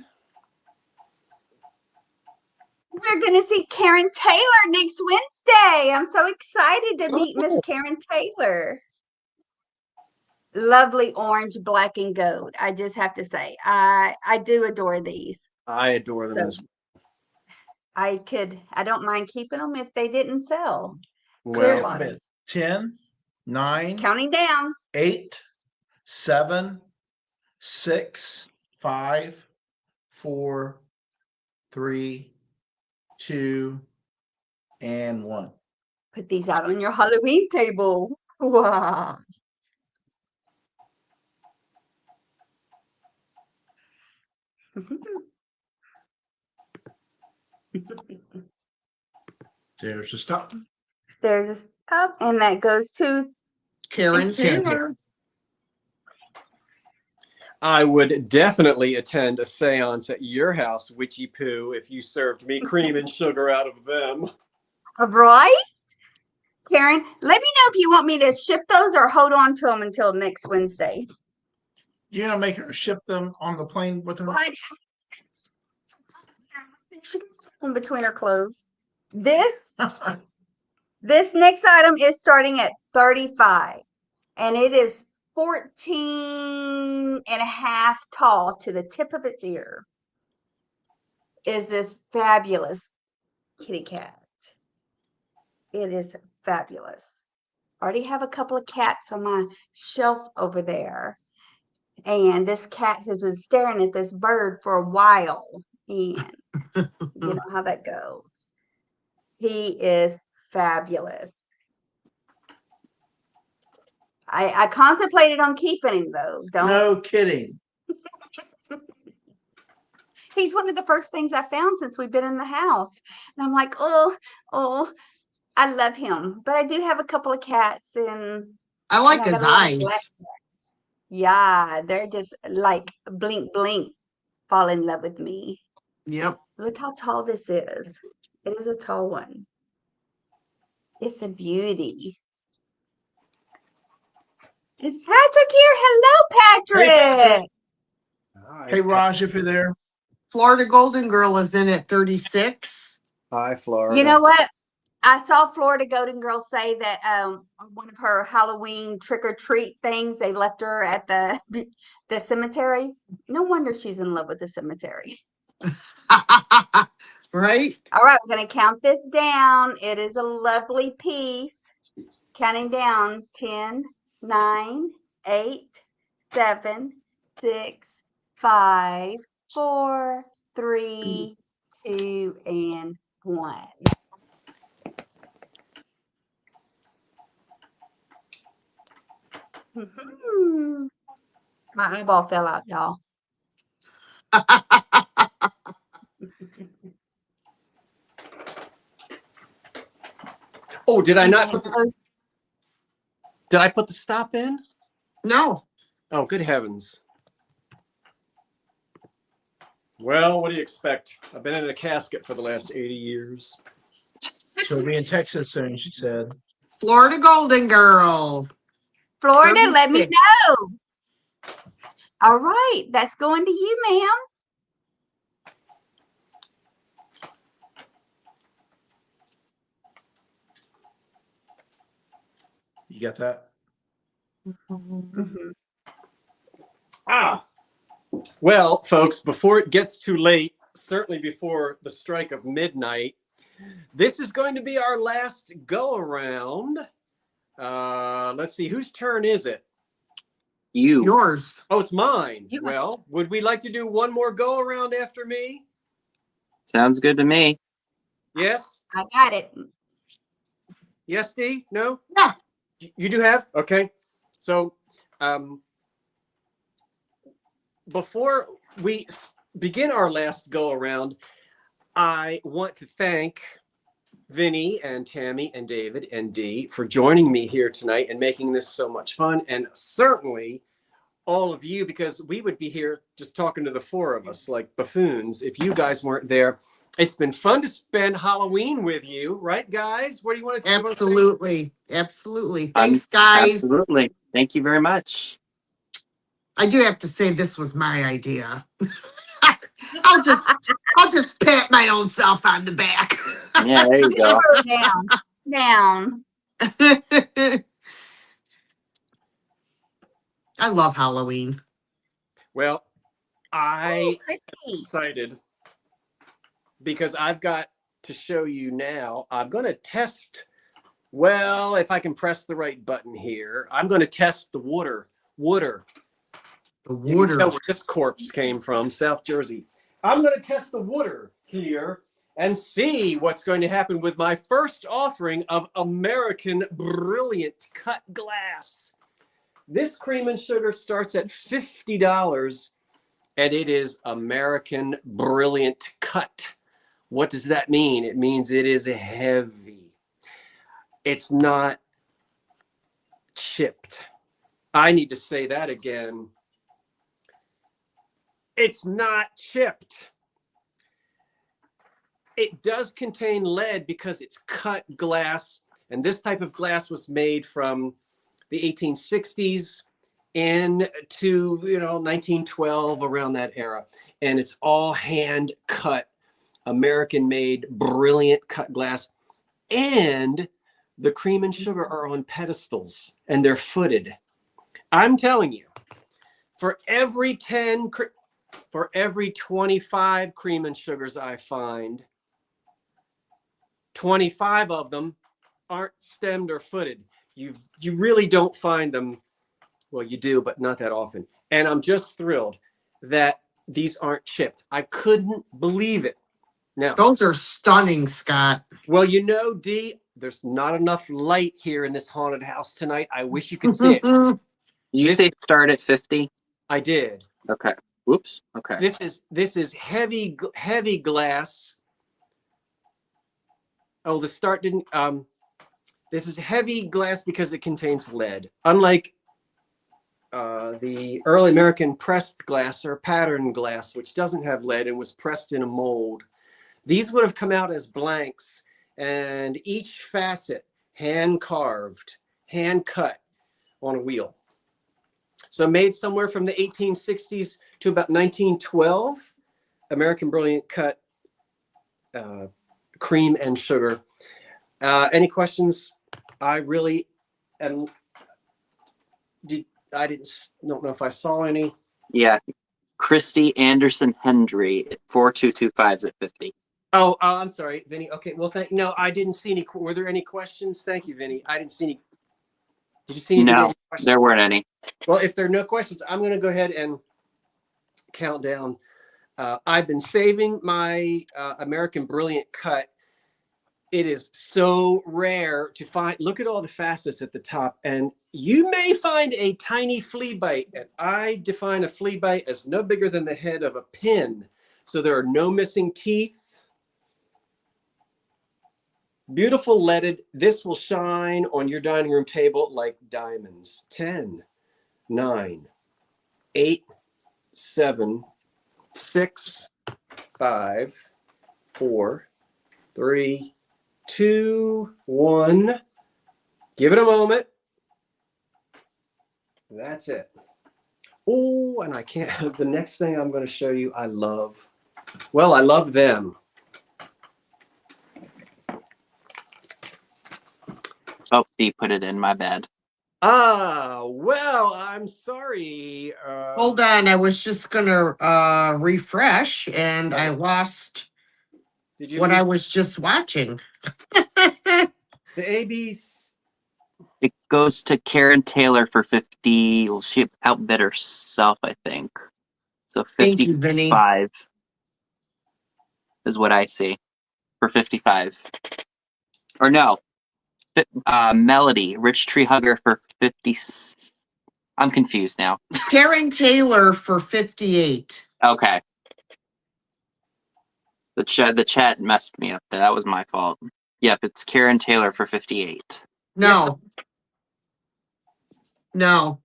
We're going to see Karen Taylor next Wednesday. I'm so excited to meet Miss Karen Taylor. Lovely orange, black, and gold. I just have to say, I do adore these. I adore them as I don't mind keeping them if they didn't sell. well. Clear bottoms. 10, 9, Counting down. 8, 7, 6, 5, 4, 3, 2, and 1. Put these out on your Halloween table. Wow. There's the stop. There's a stop, and that goes to Karen Taylor. I would definitely attend a seance at your house, Witchy Poo, if you served me cream and sugar out of them. Right? Karen, let me know if you want me to ship those or hold on to them until next Wednesday. You're gonna make her ship them on the plane with her? What? She can slip them between her clothes. This next item is starting at 35 and it is 14 and a half tall to the tip of its ear. Is this fabulous kitty cat? It is fabulous. I already have a couple of cats on my shelf over there. And this cat has been staring at this bird for a while. And you know how that goes. He is fabulous. I contemplated on keeping him though. No kidding. He's one of the first things I found since we've been in the house. And I'm like, oh, I love him. But I do have a couple of cats and I like I his got a lot of black eyes. cats. Yeah, they're just like blink, blink, fall in love with me. Yep. Look how tall this is. It is a tall one. It's a beauty. Is Patrick here? Hello, Patrick. Hey, Raj, if you're there. Florida Golden Girl is in at 36. Hi, Florida. You know what? I saw Florida Golden Girl say that one of her Halloween trick or treat things, they left her at the cemetery. No wonder she's in love with the cemetery. Right? All right, we're going to count this down. It is a lovely piece. Counting down 10, 9, 8, 7, 6, 5, 4, 3, 2, and 1. My eyeball fell out, y'all. Oh, did I not put did I put the stop in? No. Oh, good heavens. Well, what do you expect? I've been in a casket for the last 80 years. She'll be in Texas soon, she said. Florida Golden Girl. Florida, let me 36. know. All right, that's going to you, ma'am. You got that? Mhm. Well, folks, before it gets too late, certainly before the strike of midnight, this is going to be our last go around. Let's see, whose turn is it? You. Yours. Oh, it's mine. You- Well, would we like to do one more go around after me? Sounds good to me. Yes? I got it. Yes, Dee? No? Yeah. You do have? Okay. So, before we begin our last go around, I want to thank Vinny and Tammy and David and Dee for joining me here tonight and making this so much fun. And certainly all of you, because we would be here just talking to the four of us like buffoons if you guys weren't there. It's been fun to spend Halloween with you, right, guys? What do you want to say? Absolutely. Absolutely. Thanks, guys. Absolutely. Thank you very much. I do have to say this was my idea. I'll just pat my own self on the back. Yeah, there you go. Down. I love Halloween. Well, I'm Chrissy. excited because I've got to show you now. I'm going to test, well, if I can press the right button here, I'm going to test the water. The You can water. tell where this corpse came from, South Jersey. I'm going to test the water here and see what's going to happen with my first offering of American Brilliant Cut Glass. This cream and sugar starts at $50, and it is American Brilliant Cut. What does that mean? It means it is heavy. It's not chipped. I need to say that again. It's not chipped. It does contain lead because it's cut glass, and this type of glass was made from the 1860s into 1912, around that era, and it's all hand cut, American made, brilliant cut glass. And the cream and sugar are on pedestals and they're footed. I'm telling you, for every 25 cream and sugars I find, 25 of them aren't stemmed or footed. You really don't find them. Well, you do, but not that often. And I'm just thrilled that these aren't chipped. I couldn't believe it. Now, Those are stunning, Scott. well, Dee, there's not enough light here in this haunted house tonight. I wish you could see it. You say start at 50? I did. Okay. Whoops. Okay. This is heavy glass. Oh, the start didn't. This is heavy glass because it contains lead. Unlike the early American pressed glass or pattern glass, which doesn't have lead and was pressed in a mold. These would have come out as blanks, and each facet hand carved, hand cut on a wheel. So made somewhere from the 1860s to about 1912, American Brilliant cut cream and sugar. Any questions? I really am. Don't know if I saw any. Yeah. Christy Anderson Hendry at 4225s at 50. Oh, I'm sorry, Vinny. Okay, well, no, I didn't see any. Were there any questions? Thank you, Vinny. I didn't see any. Did you see any? No, there weren't any. Well, if there are no questions, I'm going to go ahead and count down. I've been saving my American Brilliant cut. It is so rare to find. Look at all the facets at the top, and you may find a tiny flea bite. And I define a flea bite as no bigger than the head of a pin. So there are no missing teeth. Beautiful leaded. This will shine on your dining room table like diamonds. 10, 9, 8, 7, 6, 5, 4, 3, 2, 1. Give it a moment. That's it. Oh, and I can't. The next thing I'm going to show you, I love them. Oh, Dee put it in. My bad. Well, I'm sorry. Hold on, I was just gonna refresh and I lost Did you what lose I was just watching. the ABs? It goes to Karen Taylor for 50. Well, she outbid herself, I think. So Thank you, Vinny. 55 is what I see for 55. Or no, Melody, Rich Tree Hugger for 50. I'm confused now. Karen Taylor for 58. Okay. The chat messed me up there. That was my fault. Yep, it's Karen Taylor for 58. No. No.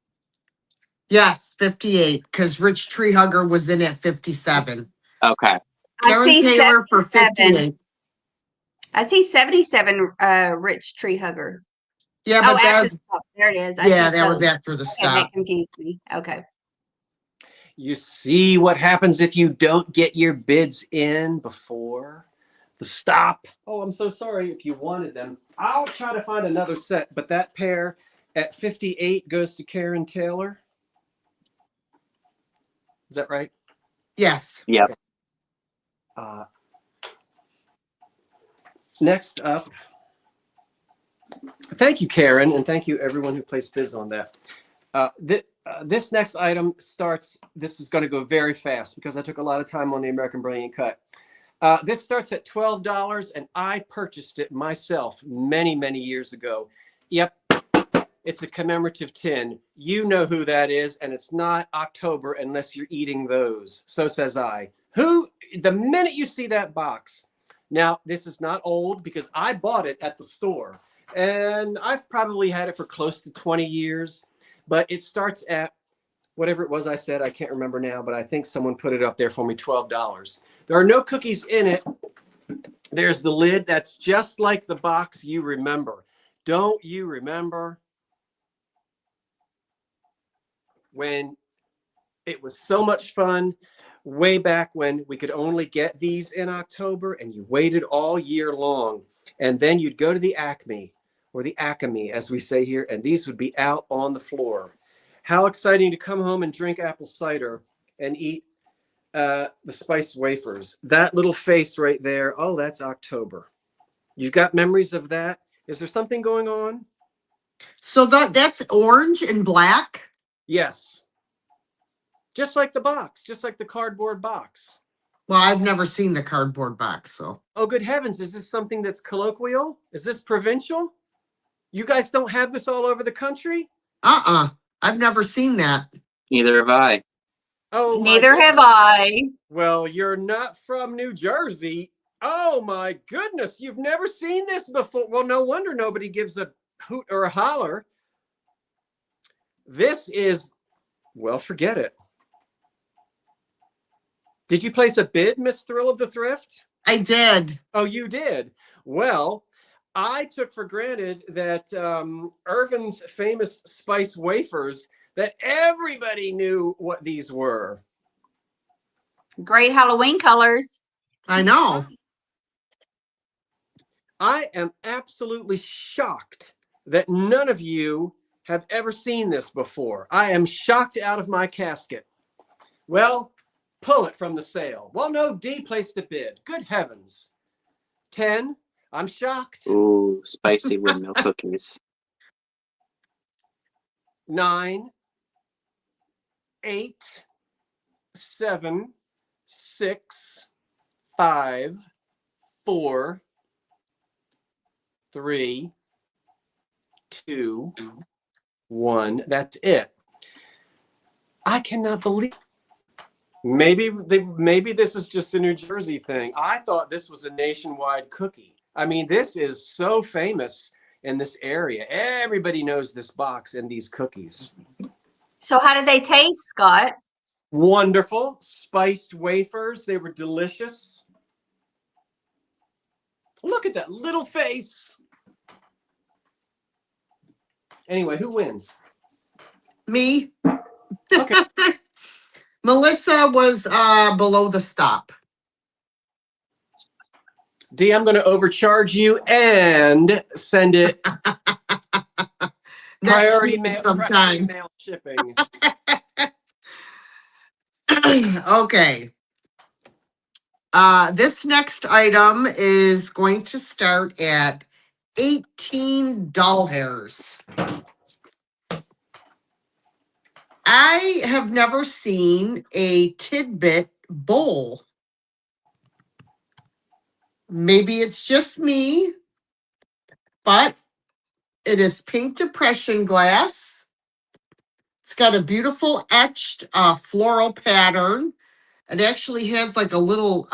Yes, 58, because Rich Tree Hugger was in at 57. Okay. Karen Taylor for 58. I see 77 Rich Tree Hugger. Yeah, but after that's the stop. There it is. yeah, that was after the Okay, stop. that confused me. Okay. You see what happens if you don't get your bids in before the stop. Oh, I'm so sorry if you wanted them. I'll try to find another set, but that pair at 58 goes to Karen Taylor. Is that right? Yes. Yep. Next up, thank you, Karen, and thank you everyone who placed bids on that. This next item starts, this is going to go very fast because I took a lot of time on the American Brilliant cut. This starts at $12, and I purchased it myself many, many years ago. Yep, it's a commemorative tin. You know who that is, and it's not October unless you're eating those. So says I. The minute you see that box, now this is not old because I bought it at the store. And I've probably had it for close to 20 years, but it starts at whatever it was I said. I can't remember now, but I think someone put it up there for me, $12. There are no cookies in it. There's the lid. That's just like the box you remember. Don't you remember when it was so much fun way back when we could only get these in October and you waited all year long? And then you'd go to the Acme or the Acme, as we say here, and these would be out on the floor. How exciting to come home and drink apple cider and eat the spiced wafers. That little face right there. Oh, that's October. You've got memories of that? Is there something going on? So that's orange and black. Yes. Just like the box, just like the cardboard box. Well, I've never seen the cardboard box, so. Oh, good heavens. Is this something that's colloquial? Is this provincial? You guys don't have this all over the country? I've never seen that. Neither have I. Oh, my Neither have goodness. I. Well, you're not from New Jersey. Oh, my goodness. You've never seen this before. Well, no wonder nobody gives a hoot or a holler. This is, well, forget it. Did you place a bid, Miss Thrill of the Thrift? I did. Oh, you did? Well, I took for granted that Irvin's famous spice wafers, that everybody knew what these were. Great Halloween colors. I know. I am absolutely shocked that none of you have ever seen this before. I am shocked out of my casket. Well, pull it from the sale. Well, no, D placed a bid. Good heavens. 10. I'm shocked. Ooh, spicy windmill cookies. 9, 8, 7, 6, 5, 4, 3, 2, 1. That's it. I cannot believe. Maybe this is just a New Jersey thing. I thought this was a nationwide cookie. I mean, this is so famous in this area. Everybody knows this box and these cookies. So how did they taste, Scott? Wonderful. Spiced wafers. They were delicious. Look at that little face. Anyway, who wins? Me. Okay. Melissa was below the stop. D, I'm going to overcharge you and send it priority week mail, sometime. priority mail shipping. Okay. This next item is going to start at $18. I have never seen a tidbit bowl. Maybe it's just me, but it is pink depression glass. It's got a beautiful etched floral pattern. It actually has like a little,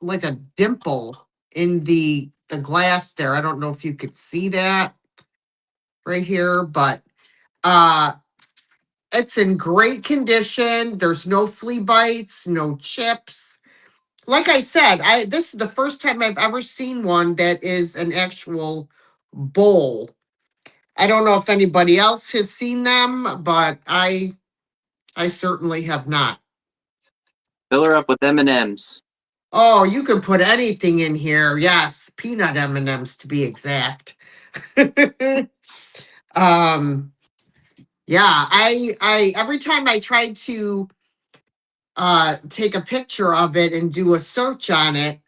like a dimple in the glass there. I don't know if you could see that right here, but it's in great condition. There's no flea bites, no chips. Like I said, this is the first time I've ever seen one that is an actual bowl. I don't know if anybody else has seen them, but I certainly have not. Fill her up with M&Ms. Oh, you could put anything in here. Yes, peanut M&Ms to be exact. Yeah, I every time I tried to take a picture of it and do a search on it,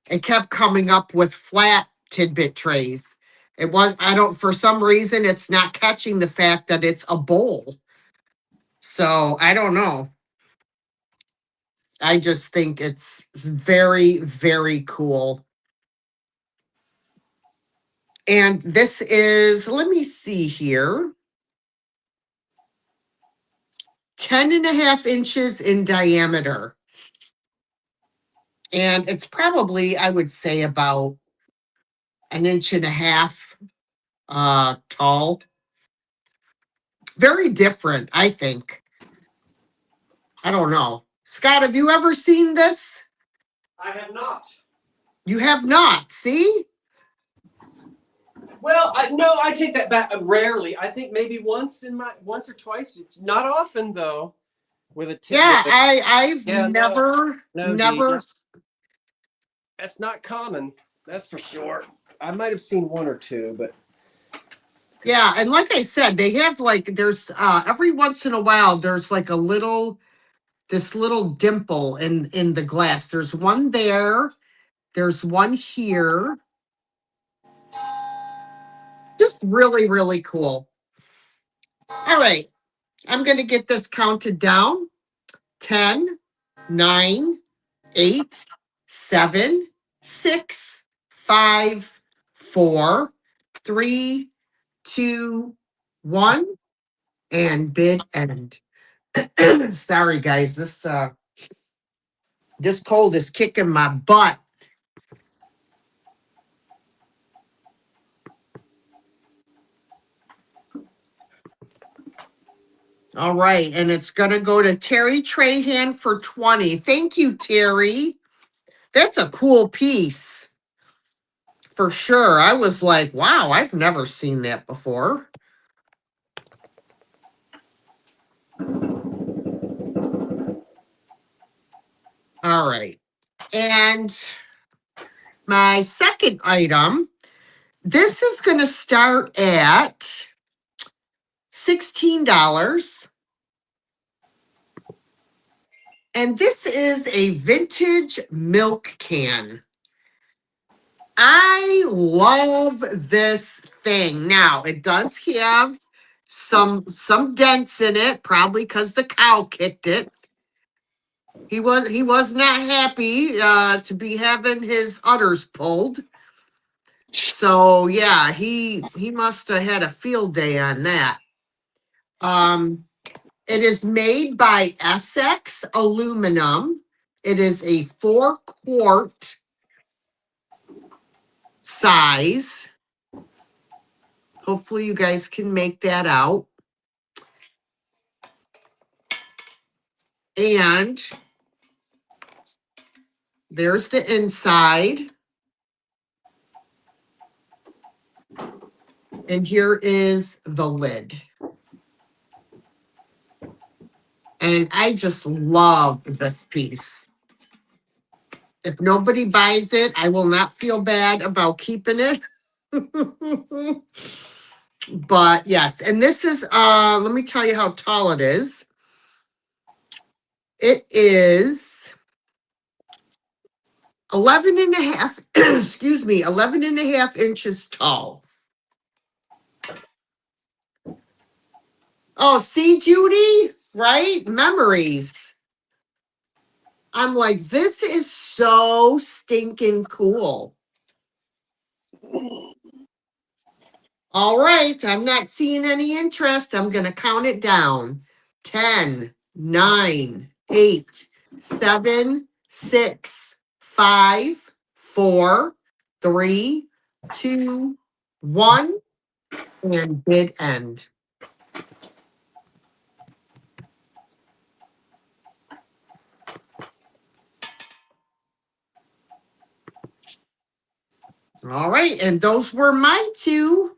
it kept coming up with flat tidbit trays. It was, I don't, for some reason, it's not catching the fact that it's a bowl. So I don't know. I just think it's very, very cool. And this is, let me see here, 10.5 inches in diameter. And it's probably, I would say, about an inch and a half tall. Very different, I think. I don't know. Scott, have you ever seen this? I have not. You have not. See? Well, no, I take that back. Rarely. I think maybe once or twice. It's not often though. With a tip. Yeah, I've Yeah, never, no, never. That's not common. That's for sure. I might have seen one or two, but Yeah, and like I said, they have like there's every once in a while there's like this little dimple in the glass. There's one there. There's one here. Just really, really cool. All right. I'm going to get this counted down. 10, 9, 8, 7, 6, 5, 4, 3, 2, 1, and bid end. Sorry, guys. This cold is kicking my butt. All right, and it's going to go to Terry Trahan for 20. Thank you, Terry. That's a cool piece. For sure. I was like, wow, I've never seen that before. All right. And my second item, this is going to start at $16. And this is a vintage milk can. I love this thing. Now, it does have some dents in it, probably because the cow kicked it. He was not happy to be having his udders pulled. So yeah, he must have had a field day on that. It is made by Essex Aluminum. It is a 4-quart size. Hopefully you guys can make that out. And there's the inside. And here is the lid. And I just love this piece. If nobody buys it, I will not feel bad about keeping it. But yes, and this is, let me tell you how tall it is. It is 11 and a half, excuse me, 11 and a half inches tall. Oh, see, Judy, right? Memories. I'm like, this is so stinking cool. All right, I'm not seeing any interest. I'm going to count it down. 10, 9, 8, 7, 6, 5, 4, 3, 2, 1, and bid end. All right, and those were my two.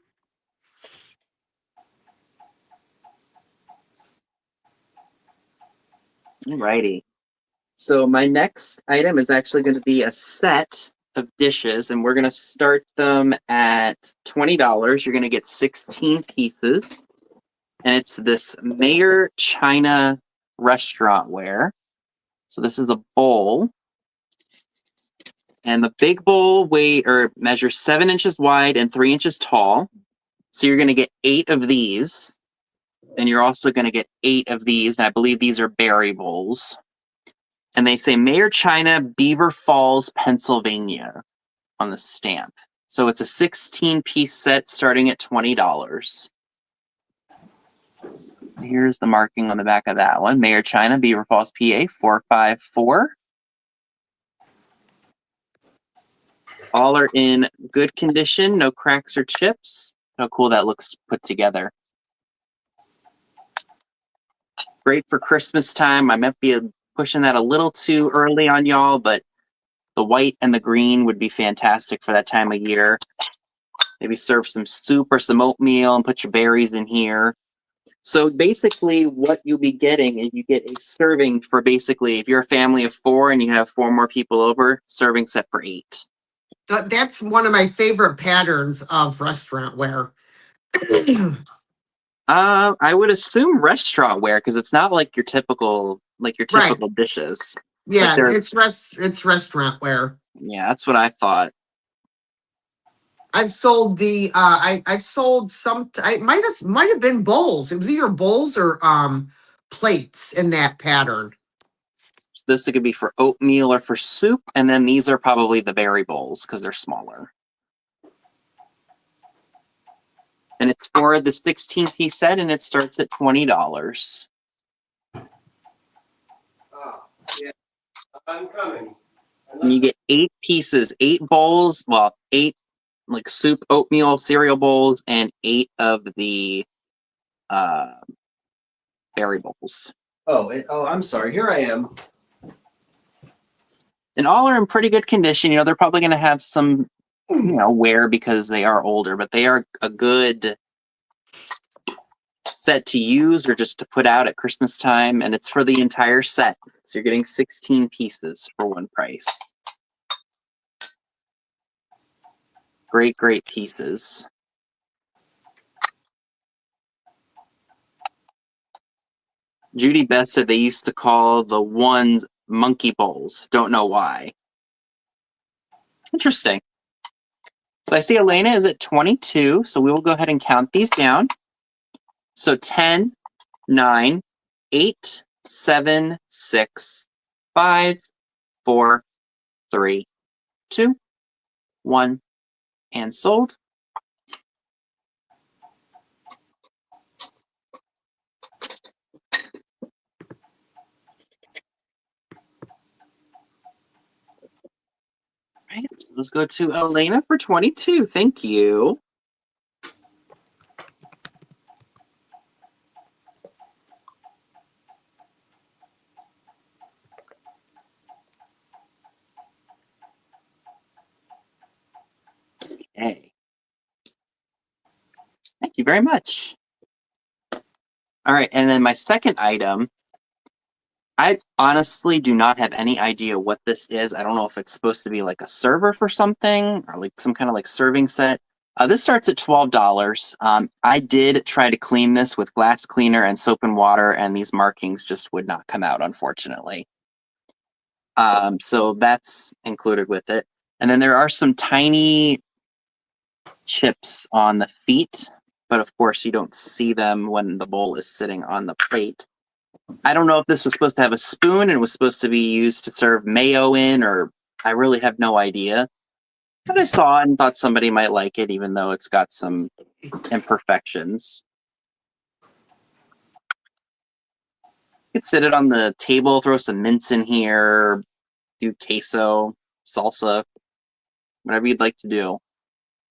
Alrighty. So my next item is actually going to be a set of dishes, and we're going to start them at $20. You're going to get 16 pieces, and it's this Mayer China restaurant ware. So this is a bowl, and the big bowl measures 7 inches wide and 3 inches tall. So you're going to get 8 of these, and you're also going to get 8 of these, and I believe these are berry bowls. And they say Mayer China, Beaver Falls, Pennsylvania on the stamp. So it's a 16-piece set starting at $20. Here's the marking on the back of that one. Mayer China, Beaver Falls, PA, 454. All are in good condition, no cracks or chips. How cool that looks put together. Great for Christmas time. I might be pushing that a little too early on y'all, but the white and the green would be fantastic for that time of year. Maybe serve some soup or some oatmeal and put your berries in here. So basically what you'll be getting is you get a serving for basically, if you're a family of 4 and you have 4 more people over, serving set for 8. That's one of my favorite patterns of restaurant wear. I would assume restaurant wear because it's not like your typical Right. dishes. Yeah, they're- it's restaurant wear. Yeah, that's what I thought. I've sold the I've sold some. I might have been bowls. It was either bowls or plates in that pattern. So this could be for oatmeal or for soup, and then these are probably the berry bowls because they're smaller. And it's for the 16-piece set, and it starts at $20. Oh, yeah. I'm coming. And you get 8 pieces, 8 bowls, well, 8 like soup, oatmeal, cereal bowls, and 8 of the berry bowls. Oh, I'm sorry. Here I am. And all are in pretty good condition. You know, they're probably going to have some, wear because they are older, but they are a good set to use or just to put out at Christmas time. And it's for the entire set. So you're getting 16 pieces for one price. Great, great pieces. Judy Best said they used to call the ones monkey bowls. Don't know why. Interesting. So I see Elena is at 22. So we will go ahead and count these down. So 10, 9, 8, 7, 6, 5, 4, 3, 2, 1, and sold. Right, so let's go to Elena for 22. Thank you. Okay. Thank you very much. All right, and then my second item, I honestly do not have any idea what this is. I don't know if it's supposed to be like a server for something or like some kind of like serving set. This starts at $12. I did try to clean this with glass cleaner and soap and water, and these markings just would not come out, unfortunately. So that's included with it. And then there are some tiny chips on the feet, but of course you don't see them when the bowl is sitting on the plate. I don't know if this was supposed to have a spoon and was supposed to be used to serve mayo in, or I really have no idea. But I saw it and thought somebody might like it, even though it's got some imperfections. You could sit it on the table, throw some mince in here, do queso, salsa, whatever you'd like to do.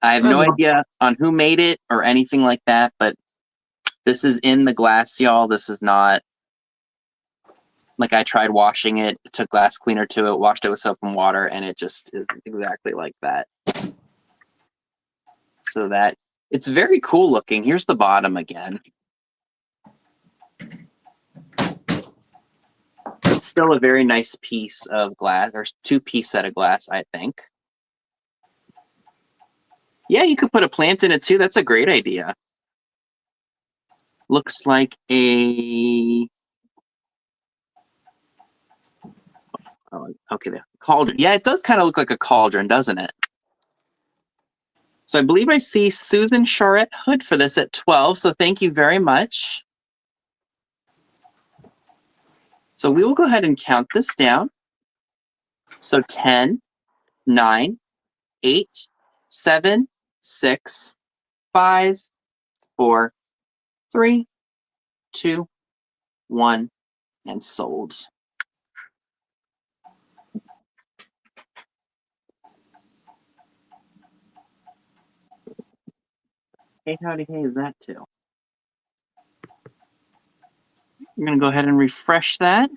I have no idea on who made it or anything like that, but this is in the glass, y'all. This is not like I tried washing it, took glass cleaner to it, washed it with soap and water, and it just is exactly like that. So that it's very cool looking. Here's the bottom again. It's still a very nice piece of glass, or 2-piece set of glass, I think. Yeah, you could put a plant in it too. That's a great idea. Looks like a... Oh, okay, the cauldron. Yeah, it does kind of look like a cauldron, doesn't it? So I believe I see Susan Charette Hood for this at 12. So thank you very much. So we will go ahead and count this down. So 10, 9, 8, 7, 6, 5, 4, 3, 2, 1, and sold. Hey, howdy, hey, is that too? I'm gonna go ahead and refresh that.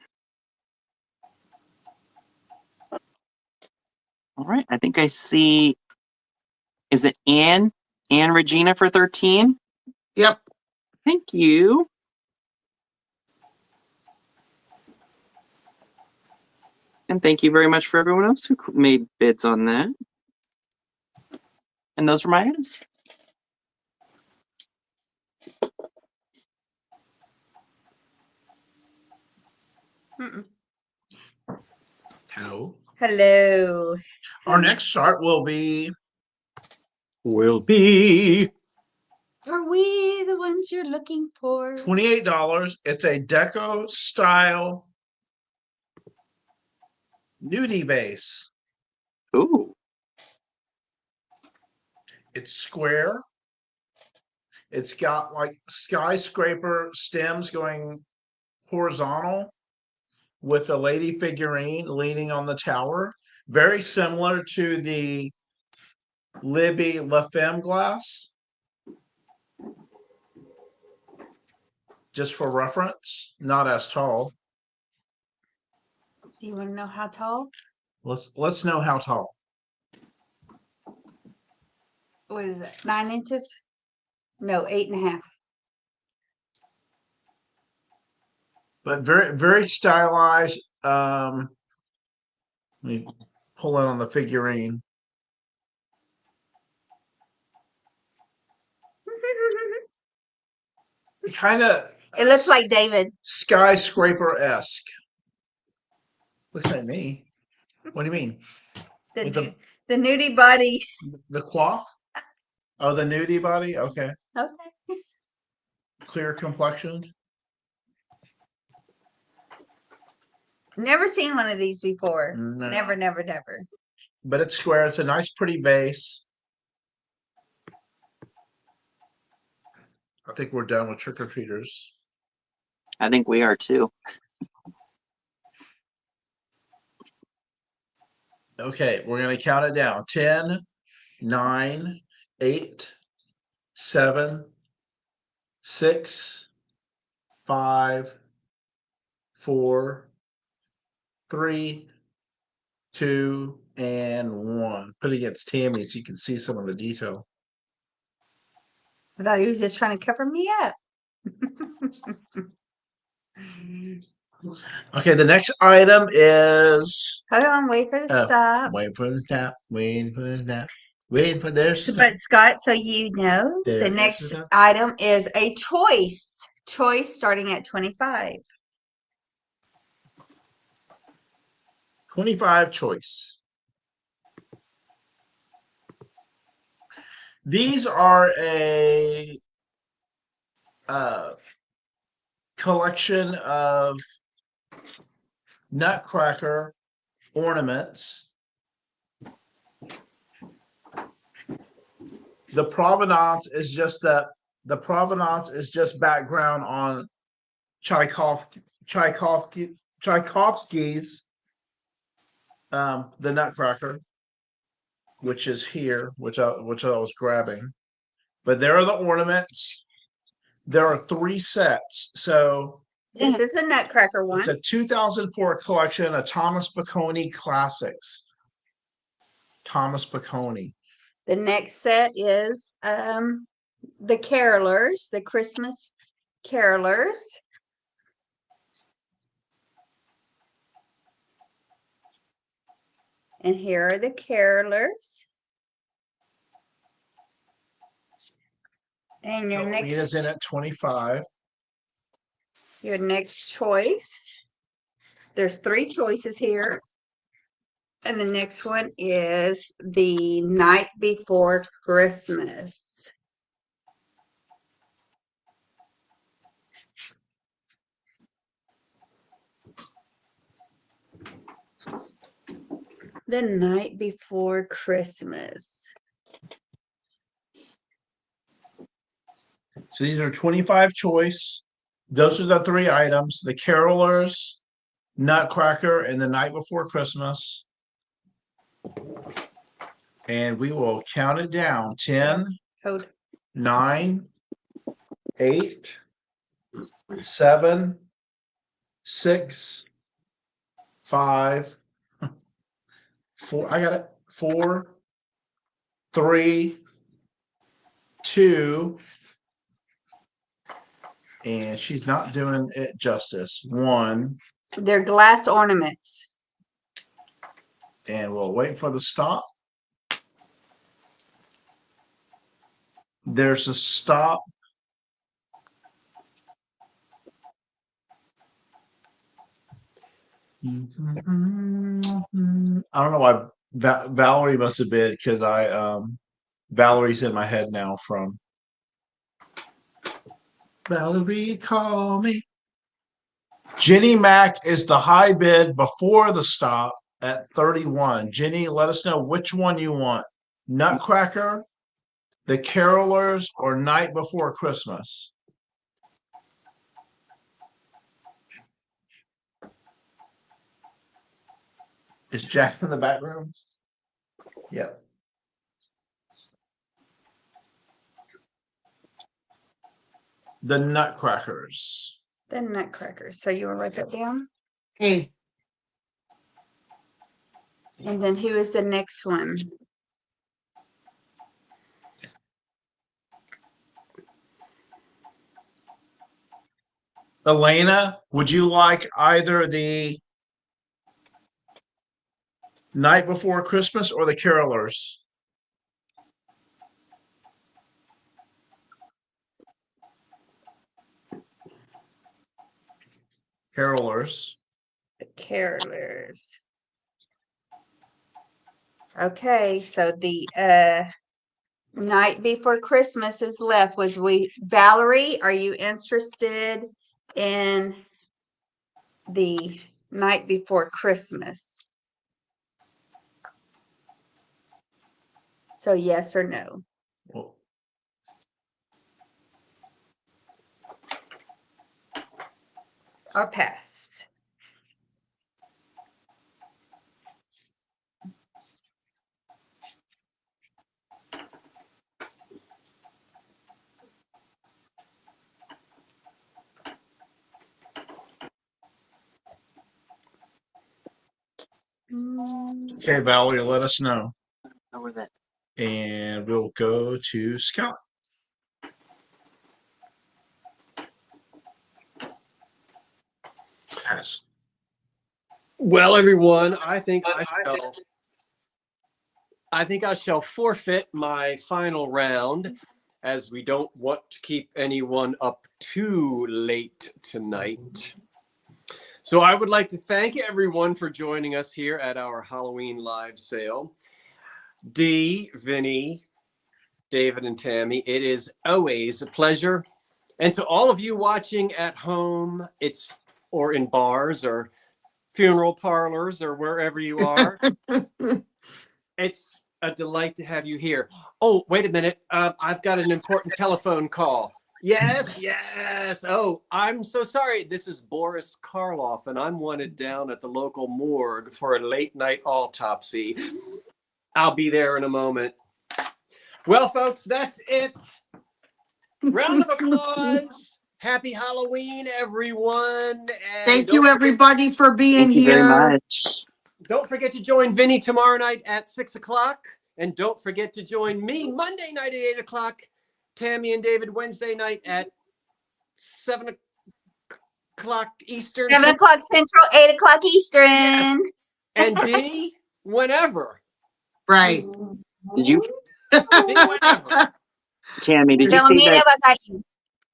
All right, I think I see. Is it Anne? Anne Regina for 13? Yep. Thank you. And thank you very much for everyone else who made bids on that. And those were my items. Mm-mm. Hello. Hello. Our next chart will be Will be. Are we the ones you're looking for? $28. It's a deco style nudie base. Ooh. It's square. It's got like skyscraper stems going horizontal with a lady figurine leaning on the tower. Very similar to the Libby La Femme glass. Just for reference, not as tall. Do you want to know how tall? Let's know how tall. What is it? 9 inches? No, 8.5. But very stylized. Let me pull in on the figurine. Kind of. It looks like David. Skyscraper-esque. Looks like me. What do you mean? The, With nu- the nudie body. the coif? Oh, the nudie body? Okay. Okay. Clear complexioned. Never seen one of these before. No. Never, never, never. But it's square. It's a nice, pretty base. I think we're done with trick-or-treaters. I think we are too. Okay, we're going to count it down. 10, 9, 8, 7, 6, 5, 4, 3, 2, and 1. Put it against Tammy so you can see some of the detail. I thought he was just trying to cover me up. Okay, the next item is Hold on, wait for the stop. wait for the snap, wait for the snap, wait for their So, snap. but Scott, so you know, There the is next the- item is a choice. Choice starting at 25. 25 choice. These are a collection of nutcracker ornaments. The provenance is just background on Tchaikovsky's The Nutcracker, which is here, which I was grabbing. But there are the ornaments. There are 3 sets. So This is a Nutcracker one. it's a 2004 collection of Thomas Piccone classics. Thomas Piccone. The next set is the carolers, the Christmas carolers. And here are the carolers. And your Lena's in next at 25. your next choice. There's 3 choices here. And the next one is The Night Before Christmas. The Night Before Christmas. So these are 25 choice. Those are the 3 items: the carolers, Nutcracker, and The Night Before Christmas. And we will count it down. 10, Hold. 9, 8, 7, 6, 5, 4. I got it. 4, 3, 2, and she's not doing it justice. 1, They're glass ornaments. and we'll wait for the stop. There's a stop. I don't know why Valerie must have been, because Valerie's in my head now from Valerie, call me. Jenny Mac is the high bid before the stop at 31. Jenny, let us know which one you want. Nutcracker, The Carolers, or Night Before Christmas. Is Jack in the back room? Yep. The Nutcrackers. The Nutcrackers. So you want to write that down? Hey, And then who is the next one? Elena, would you like either the Night Before Christmas or the Carolers? Carolers. The Carolers. Okay, so the Night Before Christmas is left. Valerie, are you interested in the Night Before Christmas? So yes or no? Well, Or pass? okay, Valerie, let us know. Know where that. And we'll go to Scott. Pass. Well, everyone, I think I shall forfeit my final round, as we don't want to keep anyone up too late tonight. So I would like to thank everyone for joining us here at our Halloween live sale. Dee, Vinny, David, and Tammy, it is always a pleasure. And to all of you watching at home, or in bars or funeral parlors or wherever you are, it's a delight to have you here. Oh, wait a minute. I've got an important telephone call. Yes, yes. Oh, I'm so sorry. This is Boris Karloff, and I'm wanted down at the local morgue for a late night autopsy. I'll be there in a moment. Well, folks, that's it. Round of applause. Happy Halloween, everyone. And thank you everybody for being Thank you very here. much. don't forget to join Vinny tomorrow night at 6 o'clock. And don't forget to join me Monday night at 8 o'clock. Tammy and David Wednesday night at 7 o'clock Eastern. 7 o'clock Central, 8 o'clock Eastern. Yes. And D, whenever. Right. Did you, D, whenever. Tammy? Did you see Philomena, that? I got you.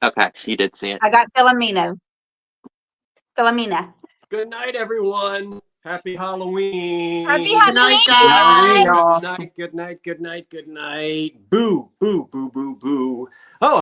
Okay, you did see it. I got Philomena. Philomena. Good night, everyone. Happy Halloween. Happy Good night, Halloween. guys. Good night, good night, good night, good night. Boo, boo, boo, boo, boo. Oh,